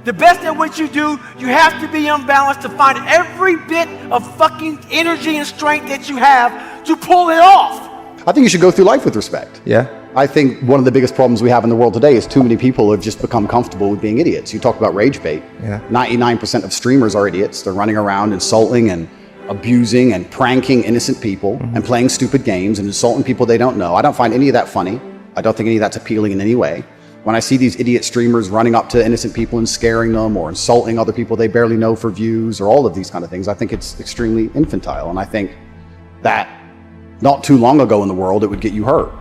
The best at what you do, you have to be unbalanced to find every bit of fucking energy and strength that you have to pull it off. I think you should go through life with respect. Yeah. I think one of the biggest problems we have in the world today is too many people have just become comfortable with being idiots. You talk about rage bait. Yeah. 99% of streamers are idiots. They're running around insulting and abusing and pranking innocent people and playing stupid games and insulting people they don't know. I don't find any of that funny. I don't think any of that's appealing in any way. When I see these idiot streamers running up to innocent people and scaring them or insulting other people they barely know for views or all of these kind of things, I think it's extremely infantile. And I think that not too long ago in the world, it would get you hurt.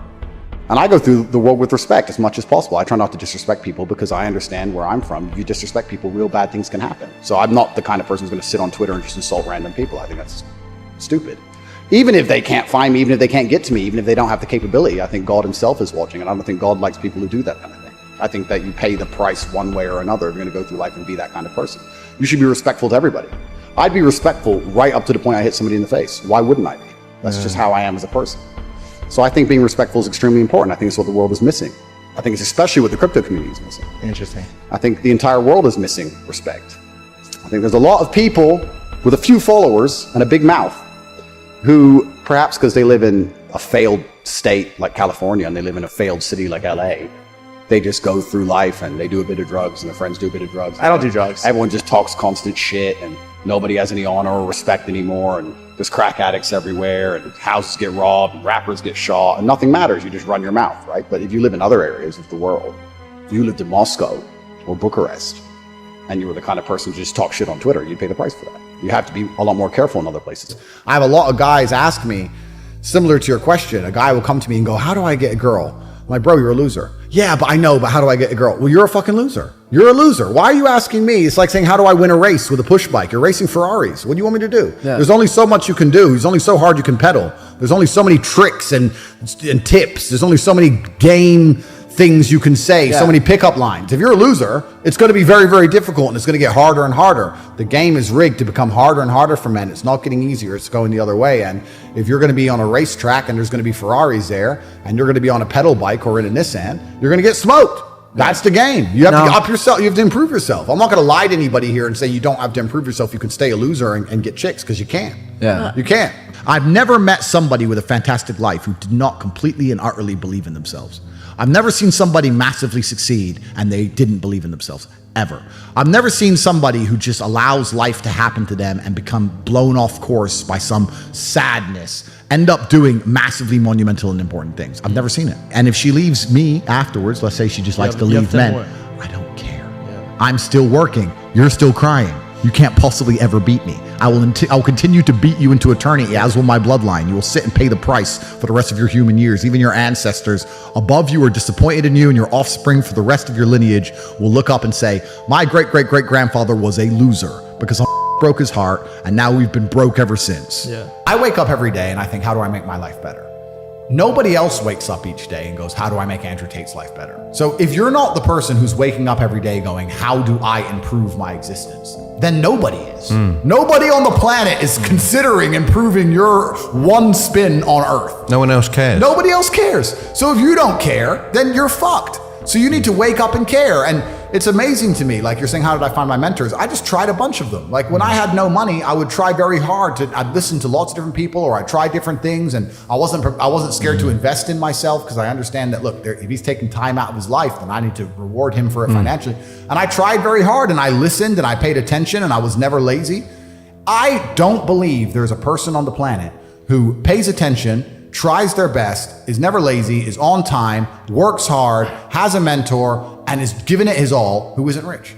And I go through the world with respect as much as possible. I try not to disrespect people because I understand where I'm from. If you disrespect people, real bad things can happen. So I'm not the kind of person who's going to sit on Twitter and just insult random people. I think that's stupid. Even if they can't find me, even if they can't get to me, even if they don't have the capability, I think God himself is watching. And I don't think God likes people who do that kind of thing. I think that you pay the price one way or another if you're going to go through life and be that kind of person. You should be respectful to everybody. I'd be respectful right up to the point I hit somebody in the face. Why wouldn't I be? That's just how I am as a person. So I think being respectful is extremely important. I think it's what the world is missing. I think it's especially what the crypto community is missing. Interesting. I think the entire world is missing respect. I think there's a lot of people with a few followers and a big mouth who, perhaps because they live in a failed state like California and they live in a failed city like LA, they just go through life and they do a bit of drugs and their friends do a bit of drugs. I don't do drugs. Everyone just talks constant shit and nobody has any honor or respect anymore, and there's crack addicts everywhere and houses get robbed and rappers get shot and nothing matters. You just run your mouth, right? But if you live in other areas of the world, if you lived in Moscow or Bucharest and you were the kind of person who just talk shit on Twitter, you'd pay the price for that. You have to be a lot more careful in other places. I have a lot of guys ask me, similar to your question, a guy will come to me and go, how do I get a girl? I'm like, bro, you're a loser. Yeah, but I know, but how do I get a girl? Well, you're a fucking loser. You're a loser. Why are you asking me? It's like saying, how do I win a race with a push bike? You're racing Ferraris. What do you want me to do? Yeah. There's only so much you can do. There's only so hard you can pedal. There's only so many tricks and tips. There's only so many game things you can say, so many pickup lines. If you're a loser, it's going to be very, very difficult and it's going to get harder and harder. The game is rigged to become harder and harder for men. It's not getting easier. It's going the other way. And if you're going to be on a racetrack and there's going to be Ferraris there and you're going to be on a pedal bike or in a Nissan, you're going to get smoked. That's the game. You have to up yourself. You have to improve yourself. I'm not going to lie to anybody here and say you don't have to improve yourself. You can stay a loser and get chicks because you can. Yeah, you can. I've never met somebody with a fantastic life who did not completely and utterly believe in themselves. I've never seen somebody massively succeed and they didn't believe in themselves, ever. I've never seen somebody who just allows life to happen to them and become blown off course by some sadness, end up doing massively monumental and important things. I've never seen it. And if she leaves me afterwards, let's say she just likes to leave men, I don't care. I'm still working. You're still crying. You can't possibly ever beat me. I will continue to beat you into eternity, as will my bloodline. You will sit and pay the price for the rest of your human years. Even your ancestors above you are disappointed in you, and your offspring for the rest of your lineage will look up and say, my great-great-great-grandfather was a loser because broke his heart, and now we've been broke ever since. Yeah. I wake up every day and I think, how do I make my life better? Nobody else wakes up each day and goes, how do I make Andrew Tate's life better? So if you're not the person who's waking up every day going, how do I improve my existence? Then nobody is. Nobody on the planet is considering improving your one spin on Earth. No one else cares. Nobody else cares. So if you don't care, then you're fucked. So you need to wake up and care. And it's amazing to me, like you're saying, how did I find my mentors? I just tried a bunch of them. Like when I had no money, I would try very hard I'd listen to lots of different people, or I'd try different things. And I wasn't scared to invest in myself, because I understand that, look, if he's taking time out of his life, then I need to reward him for it financially. And I tried very hard, and I listened, and I paid attention, and I was never lazy. I don't believe there's a person on the planet who pays attention, tries their best, is never lazy, is on time, works hard, has a mentor, and is giving it his all, who isn't rich.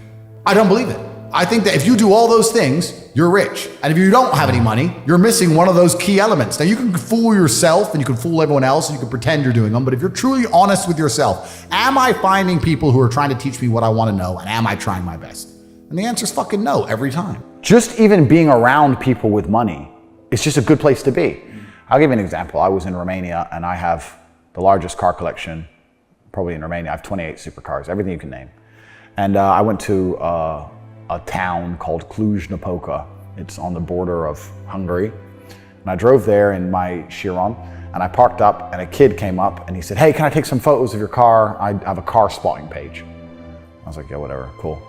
I don't believe it. I think that if you do all those things, you're rich. And if you don't have any money, you're missing one of those key elements. Now, you can fool yourself and you can fool everyone else and you can pretend you're doing them, but if you're truly honest with yourself, am I finding people who are trying to teach me what I want to know, and am I trying my best? And the answer is fucking no every time. Just even being around people with money, it's just a good place to be. I'll give you an example. I was in Romania, and I have the largest car collection probably in Romania. I have 28 supercars, everything you can name. And I went to a town called Cluj-Napoca. It's on the border of Hungary. And I drove there in my Chiron, and I parked up, and a kid came up and he said, hey, can I take some photos of your car? I have a car spotting page. I was like, yeah, whatever, cool.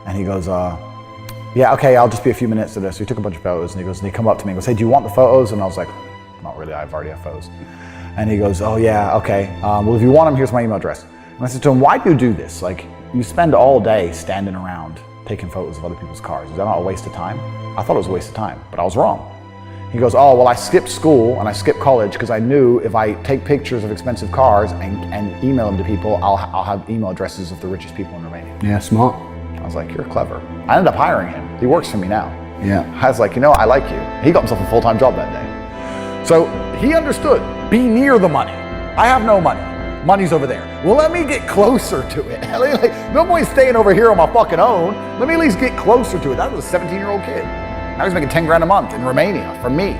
And he goes, yeah, okay, I'll just be a few minutes to this. So he took a bunch of photos, and he come up to me and goes, hey, do you want the photos? And I was like, not really, I've already have photos. And he goes, oh yeah, okay. Well, if you want them, here's my email address. And I said to him, why do you do this? Like, you spend all day standing around taking photos of other people's cars. Is that not a waste of time? I thought it was a waste of time, but I was wrong. He goes, oh, well, I skipped school and I skipped college because I knew if I take pictures of expensive cars and email them to people, I'll have email addresses of the richest people in Romania. Yeah, smart. I was like, you're clever. I ended up hiring him. He works for me now. Yeah. I was like, you know, I like you. He got himself a full-time job that day. So he understood, be near the money. I have no money. Money's over there. Well, let me get closer to it. No point staying over here on my fucking own. Let me at least get closer to it. That was a 17-year-old kid. Now he's making 10 grand a month in Romania from me.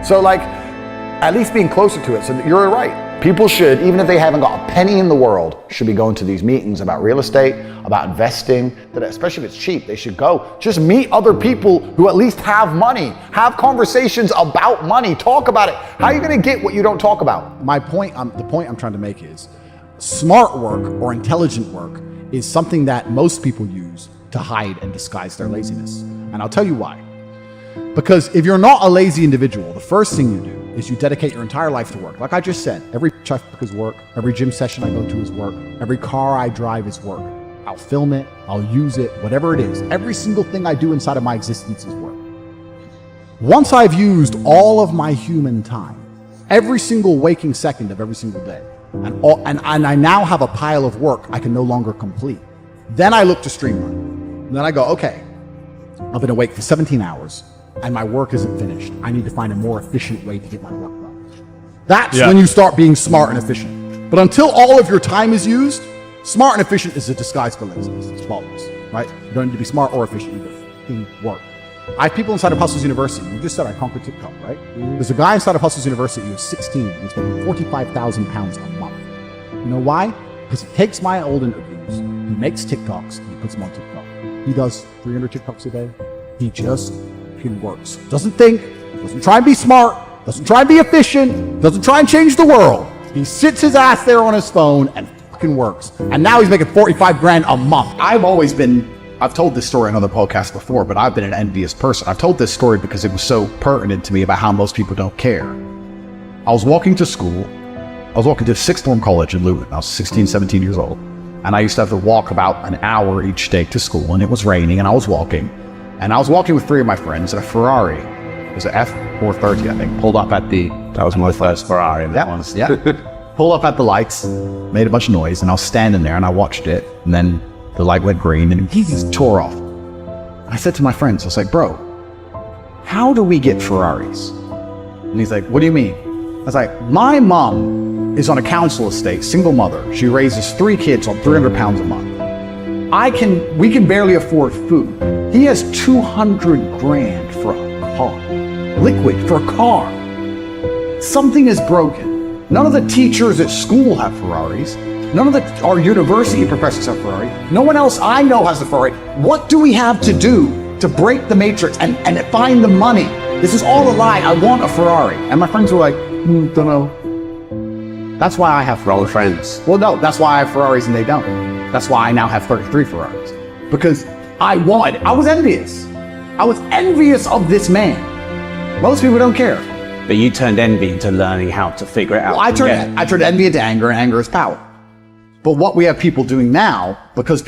So like, at least being closer to it. So you're right. People should, even if they haven't got a penny in the world, should be going to these meetings about real estate, about investing, especially if it's cheap, they should go. Just meet other people who at least have money. Have conversations about money. Talk about it. How are you going to get what you don't talk about? The point I'm trying to make is smart work or intelligent work is something that most people use to hide and disguise their laziness. And I'll tell you why. Because if you're not a lazy individual, the first thing you do is you dedicate your entire life to work. Like I just said, every checkbook is work, every gym session I go to is work, every car I drive is work. I'll film it, I'll use it, whatever it is. Every single thing I do inside of my existence is work. Once I've used all of my human time, every single waking second of every single day, and I now have a pile of work I can no longer complete, then I look to streamline. And then I go, okay, I've been awake for 17 hours, and my work isn't finished. I need to find a more efficient way to get my work done. That's when you start being smart and efficient. But until all of your time is used, smart and efficient is a disguise for laziness. It's faultless, right? You don't need to be smart or efficient. You need to work. I have people inside of Hustlers University. You just said I conquered TikTok, right? There's a guy inside of Hustlers University who's 16 and he's making 45,000 pounds a month. You know why? Because he takes my old interviews, he makes TikToks, and he puts them on TikTok. He does 300 TikToks a day. He just works. Doesn't think, doesn't try and be smart, doesn't try and be efficient, doesn't try and change the world. He sits his ass there on his phone and fucking works. And now he's making 45 grand a month. I've told this story on other podcasts before, but I've been an envious person. I've told this story because it was so pertinent to me about how most people don't care. I was walking to school. I was walking to Sixth Form College in Luton. I was 16, 17 years old. And I used to have to walk about an hour each day to school, and it was raining, and I was walking. And I was walking with three of my friends in a Ferrari. It was an F430, I think. Pulled up at the... That was my first Ferrari. That was, yeah. Pulled up at the lights, made a bunch of noise, and I was standing there and I watched it. And then the light went green and he just tore off. I said to my friends, I was like, bro, how do we get Ferraris? And he's like, what do you mean? I was like, my mom is on a council estate, single mother. She raises 3 kids on 300 pounds a month. We can barely afford food. He has 200 grand for a car, liquid for a car. Something is broken. None of the teachers at school have Ferraris. None of our university professors have Ferrari. No one else I know has a Ferrari. What do we have to do to break the matrix and find the money? This is all a lie. I want a Ferrari. And my friends were like, don't know. That's why I have Ferrari friends. Well, no, that's why I have Ferraris and they don't. That's why I now have 33 Ferraris. Because I was envious. I was envious of this man. Most people don't care. But you turned envy into learning how to figure it out. Well, I turned envy into anger, and anger is power. But what we have people doing now, because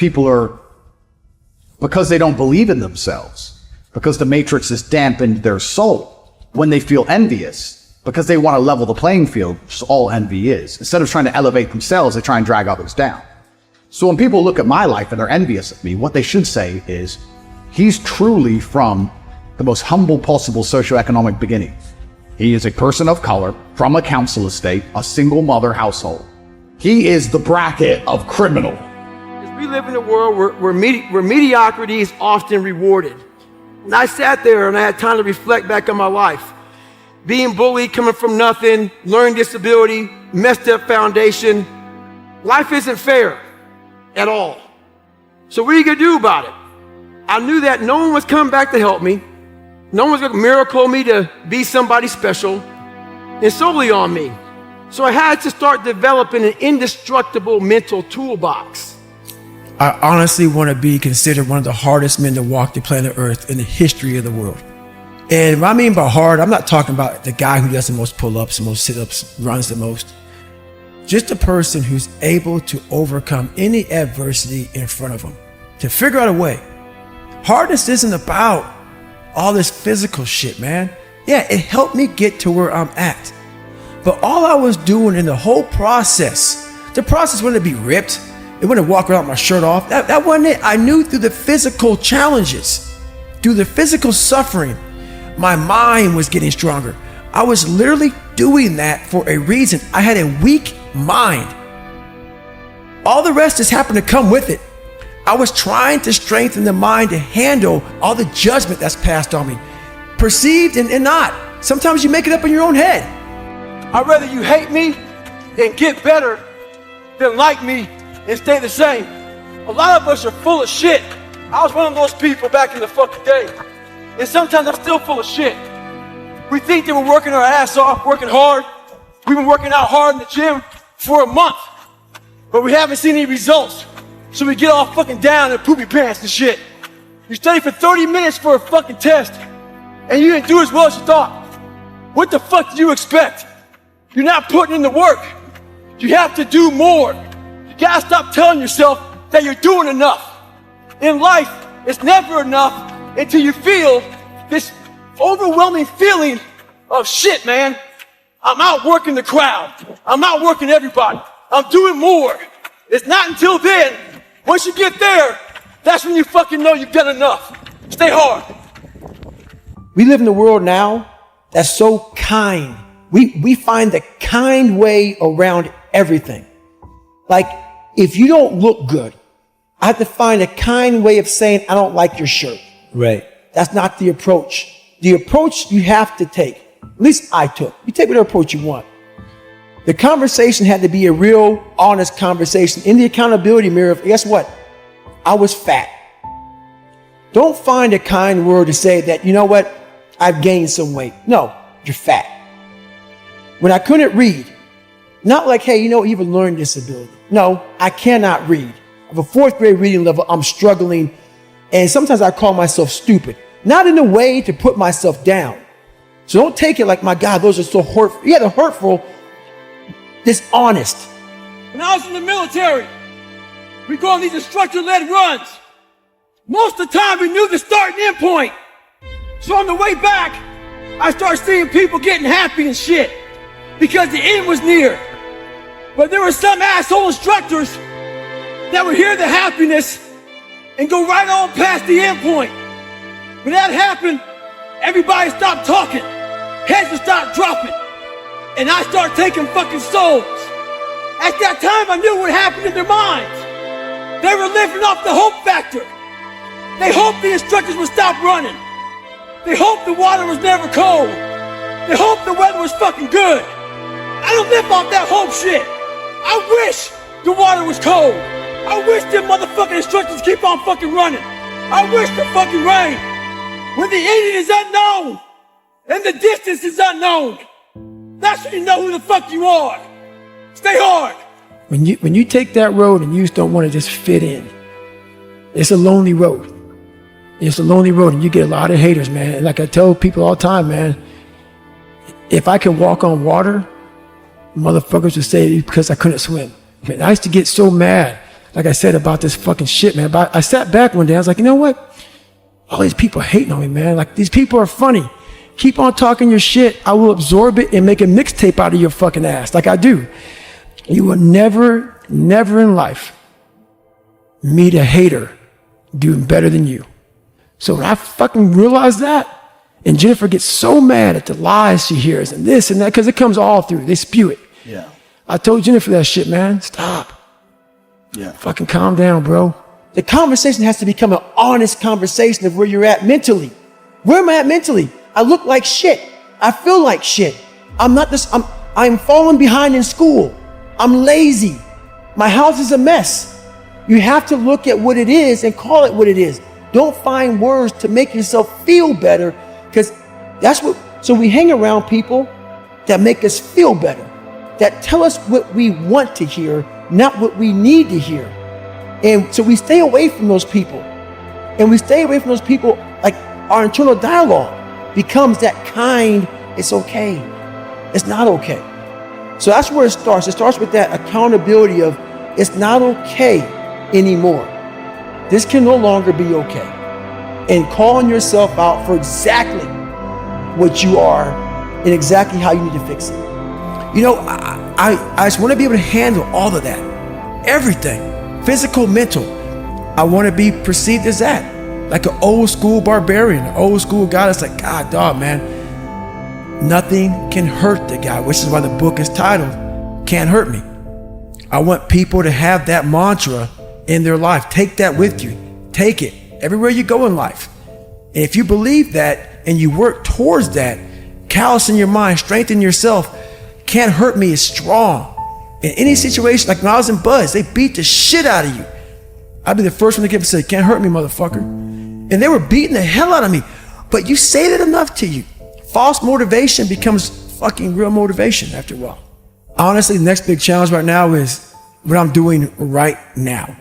they don't believe in themselves, because the matrix has dampened their soul, when they feel envious, because they want to level the playing field, which is all envy is. Instead of trying to elevate themselves, they try and drag others down. So when people look at my life and they're envious of me, what they should say is, he's truly from the most humble possible socioeconomic beginning. He is a person of color from a council estate, a single mother household. He is the bracket of criminal. We live in a world where mediocrity is often rewarded. And I sat there and I had time to reflect back on my life. Being bullied, coming from nothing, learning disability, messed up foundation. Life isn't fair at all. So what are you gonna do about it? I knew that no one was coming back to help me. No one was gonna miracle me to be somebody special, and solely on me. So I had to start developing an indestructible mental toolbox. I honestly want to be considered one of the hardest men to walk the planet Earth in the history of the world. And what I mean by hard, I'm not talking about the guy who does the most pull-ups, the most sit-ups, runs the most. Just a person who's able to overcome any adversity in front of him, to figure out a way. Hardness isn't about all this physical shit, man. Yeah, it helped me get to where I'm at. But all I was doing in the whole process, the process wasn't to be ripped. It wasn't to walk around with my shirt off. That wasn't it. I knew through the physical challenges, through the physical suffering, my mind was getting stronger. I was literally doing that for a reason. I had a weak mind. All the rest just happened to come with it. I was trying to strengthen the mind to handle all the judgment that's passed on me, perceived and not. Sometimes you make it up in your own head. I'd rather you hate me and get better than like me and stay the same. A lot of us are full of shit. I was one of those people back in the fucking day. And sometimes I'm still full of shit. We think that we're working our ass off, working hard. We've been working out hard in the gym for a month, but we haven't seen any results. So we get all fucking down in poopy pants and shit. You study for 30 minutes for a fucking test, and you didn't do as well as you thought. What the fuck did you expect? You're not putting in the work. You have to do more. You gotta stop telling yourself that you're doing enough. In life, it's never enough until you feel this overwhelming feeling of shit, man. I'm outworking the crowd. I'm outworking everybody. I'm doing more. It's not until then, once you get there, that's when you fucking know you've done enough. Stay hard. We live in a world now that's so kind. We find the kind way around everything. Like, if you don't look good, I have to find a kind way of saying, I don't like your shirt. Right. That's not the approach. The approach you have to take, at least I took. You take whatever approach you want. The conversation had to be a real, honest conversation. In the accountability mirror, guess what? I was fat. Don't find a kind word to say that, you know what? I've gained some weight. No, you're fat. When I couldn't read, not like, hey, you know, even learning disability. No, I cannot read. I have a 4th grade reading level. I'm struggling. And sometimes I call myself stupid. Not in a way to put myself down. So don't take it like, my God, those are so hurtful. Yeah, they're hurtful, dishonest. When I was in the military, we go on these instructor-led runs. Most of the time, we knew the start and end point. So on the way back, I started seeing people getting happy and shit because the end was near. But there were some asshole instructors that would hear the happiness and go right on past the end point. When that happened, Everybody stopped talking. Heads would start dropping. And I start taking fucking souls. At that time, I knew what happened in their minds. They were living off the hope factor. They hoped the instructors would stop running. They hoped the water was never cold. They hoped the weather was fucking good. I don't live off that hope shit. I wish the water was cold. I wish them motherfucking instructors keep on fucking running. I wish the fucking rain. When the ending is unknown and the distance is unknown, that's when you know who the fuck you are. Stay hard. When you take that road and you just don't want to just fit in, it's a lonely road. It's a lonely road, and you get a lot of haters, man. Like I tell people all the time, man, if I could walk on water, motherfuckers would say it's because I couldn't swim. Man, I used to get so mad, like I said, about this fucking shit, man. But I sat back one day, I was like, you know what? All these people hating on me, man. Like, these people are funny. Keep on talking your shit. I will absorb it and make a mixtape out of your fucking ass, like I do. You will never in life meet a hater doing better than you. So when I fucking realized that, and Jennifer gets so mad at the lies she hears and this and that, because it comes all through. They spew it. Yeah. I told Jennifer that shit, man. Stop. Yeah. Fucking calm down, bro. The conversation has to become an honest conversation of where you're at mentally. Where am I at mentally? I look like shit. I feel like shit. I'm falling behind in school. I'm lazy. My house is a mess. You have to look at what it is and call it what it is. Don't find words to make yourself feel better, because so we hang around people that make us feel better, that tell us what we want to hear, not what we need to hear. And so we stay away from those people. And we stay away from those people, like our internal dialogue becomes that kind, it's okay. It's not okay. So that's where it starts. It starts with that accountability of it's not okay anymore. This can no longer be okay. And calling yourself out for exactly what you are and exactly how you need to fix it. You know, I just want to be able to handle all of that. Everything. Physical, mental. I want to be perceived as that. Like an old school barbarian, an old school guy that's like, God, dog, man, nothing can hurt the guy, which is why the book is titled, Can't Hurt Me. I want people to have that mantra in their life. Take that with you. Take it everywhere you go in life. And if you believe that and you work towards that, callous in your mind, strengthen yourself, can't hurt me is strong. In any situation, like when I was in Buzz, they beat the shit out of you. I'd be the first one to get up and say, can't hurt me, motherfucker. And they were beating the hell out of me. But you say that enough to you. False motivation becomes fucking real motivation after a while. Honestly, the next big challenge right now is what I'm doing right now.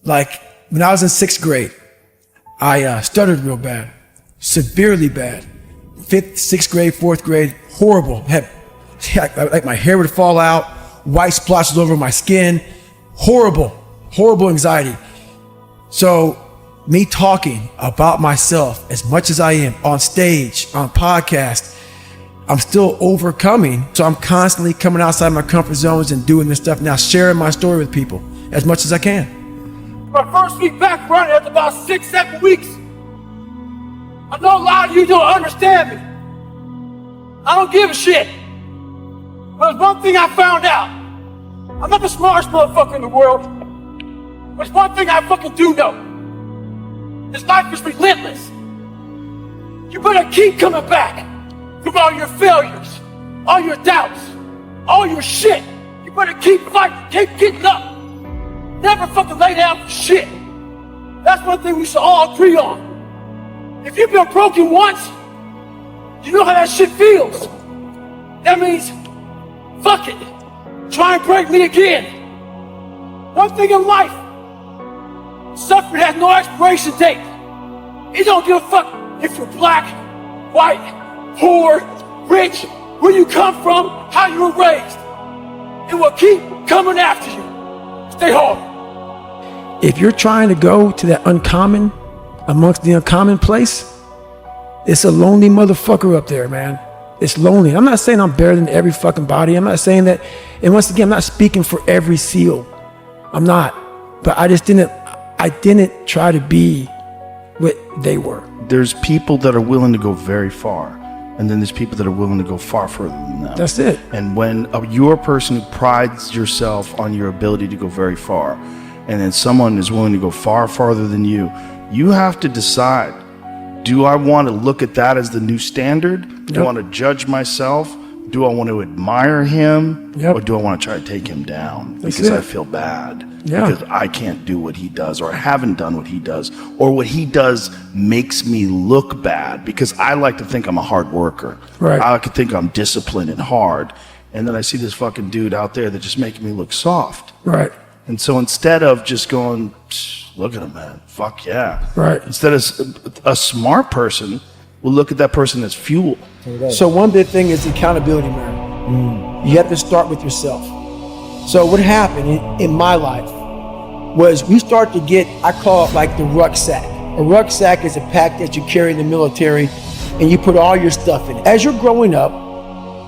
Like when I was in 6th grade, I stuttered real bad, severely bad. 5th, 6th grade, 4th grade, horrible. Like my hair would fall out, white splotches over my skin, horrible anxiety. So me talking about myself as much as I am on stage, on podcast, I'm still overcoming. So I'm constantly coming outside my comfort zones and doing this stuff now, sharing my story with people as much as I can. My first week back running after about 6-7 weeks. I know a lot of you don't understand me. I don't give a shit. But there's one thing I found out. I'm not the smartest motherfucker in the world. But there's one thing I fucking do know. This life is relentless. You better keep coming back from all your failures, all your doubts, all your shit. You better keep fighting, keep getting up. Never fucking lay down for shit. That's one thing we should all agree on. If you've been broken once, you know how that shit feels. That means, fuck it. Try and break me again. One thing in life, suffering has no expiration date. It don't give a fuck if you're black, white, poor, rich, where you come from, how you were raised. It will keep coming after you. Stay hard. If you're trying to go to that uncommon, amongst the uncommon place, it's a lonely motherfucker up there, man. It's lonely. I'm not saying I'm better than every fucking body. I'm not saying that. And once again, I'm not speaking for every SEAL. I'm not. But I didn't try to be what they were. there's people that are willing to go very far, and then there's people that are willing to go far further than that. That's it. And when you're a person who prides yourself on your ability to go very far, and then someone is willing to go far farther than you have to decide, do I want to look at that as the new standard? Do I want to judge myself? Do I want to admire him? Or do I want to try to take him down because I feel bad? Because I can't do what he does, or I haven't done what he does, or what he does makes me look bad because I like to think I'm a hard worker. Right. I like to think I'm disciplined and hard. And then I see this fucking dude out there that's just making me look soft. Right. And so instead of just going, look at him, man, fuck yeah. Right. Instead of a smart person will look at that person as fuel. So one big thing is the accountability, man. You have to start with yourself. So what happened in my life was we start to get, I call it like the rucksack. A rucksack is a pack that you carry in the military and you put all your stuff in it. As you're growing up,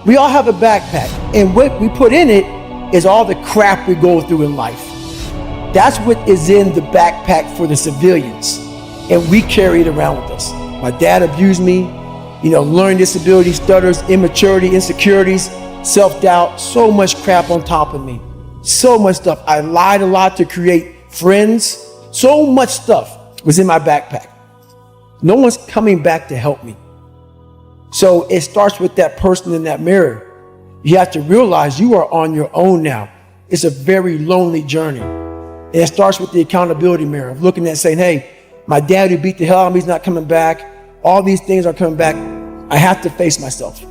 we all have a backpack, and what we put in it is all the crap we go through in life. That's what is in the backpack for the civilians, and we carry it around with us. My dad abused me, learning disabilities, stutters, immaturity, insecurities, self-doubt, so much crap on top of me. So much stuff. I lied a lot to create friends. So much stuff was in my backpack. No one's coming back to help me. So it starts with that person in that mirror. You have to realize you are on your own now. It's a very lonely journey. And it starts with the accountability mirror of looking at saying, hey, my dad who beat the hell out of me is not coming back. All these things are coming back. I have to face myself.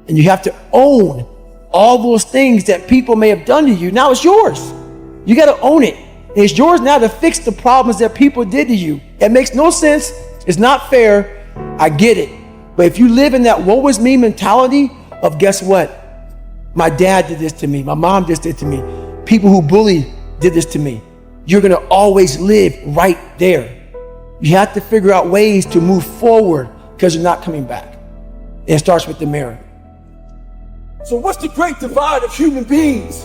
And you have to own all those things that people may have done to you. Now it's yours. You got to own it. And it's yours now to fix the problems that people did to you. It makes no sense. It's not fair. I get it. But if you live in that woe is me mentality of guess what? My dad did this to me. My mom did this to me. People who bully did this to me. You're going to always live right there. You have to figure out ways to move forward because you're not coming back. And it starts with the mirror. So what's the great divide of human beings?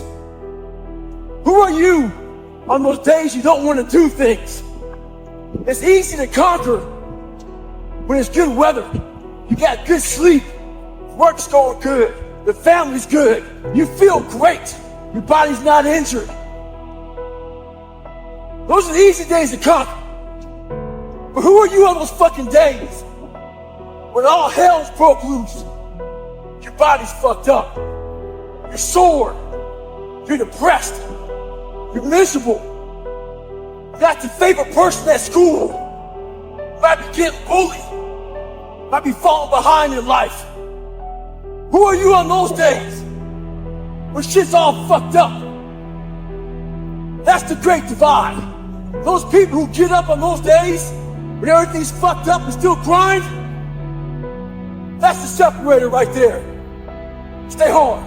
Who are you on those days you don't want to do things? It's easy to conquer when it's good weather. You got good sleep. Work's going good. The family's good. You feel great. Your body's not injured. Those are the easy days to conquer. But who are you on those fucking days when all hell's broke loose? Your body's fucked up. You're sore. You're depressed. You're miserable. You're not your favorite person at school. You might be getting bullied. You might be falling behind in life. Who are you on those days when shit's all fucked up? That's the great divide. Those people who get up on those days when everything's fucked up and still grind, that's the separator right there. Stay hard.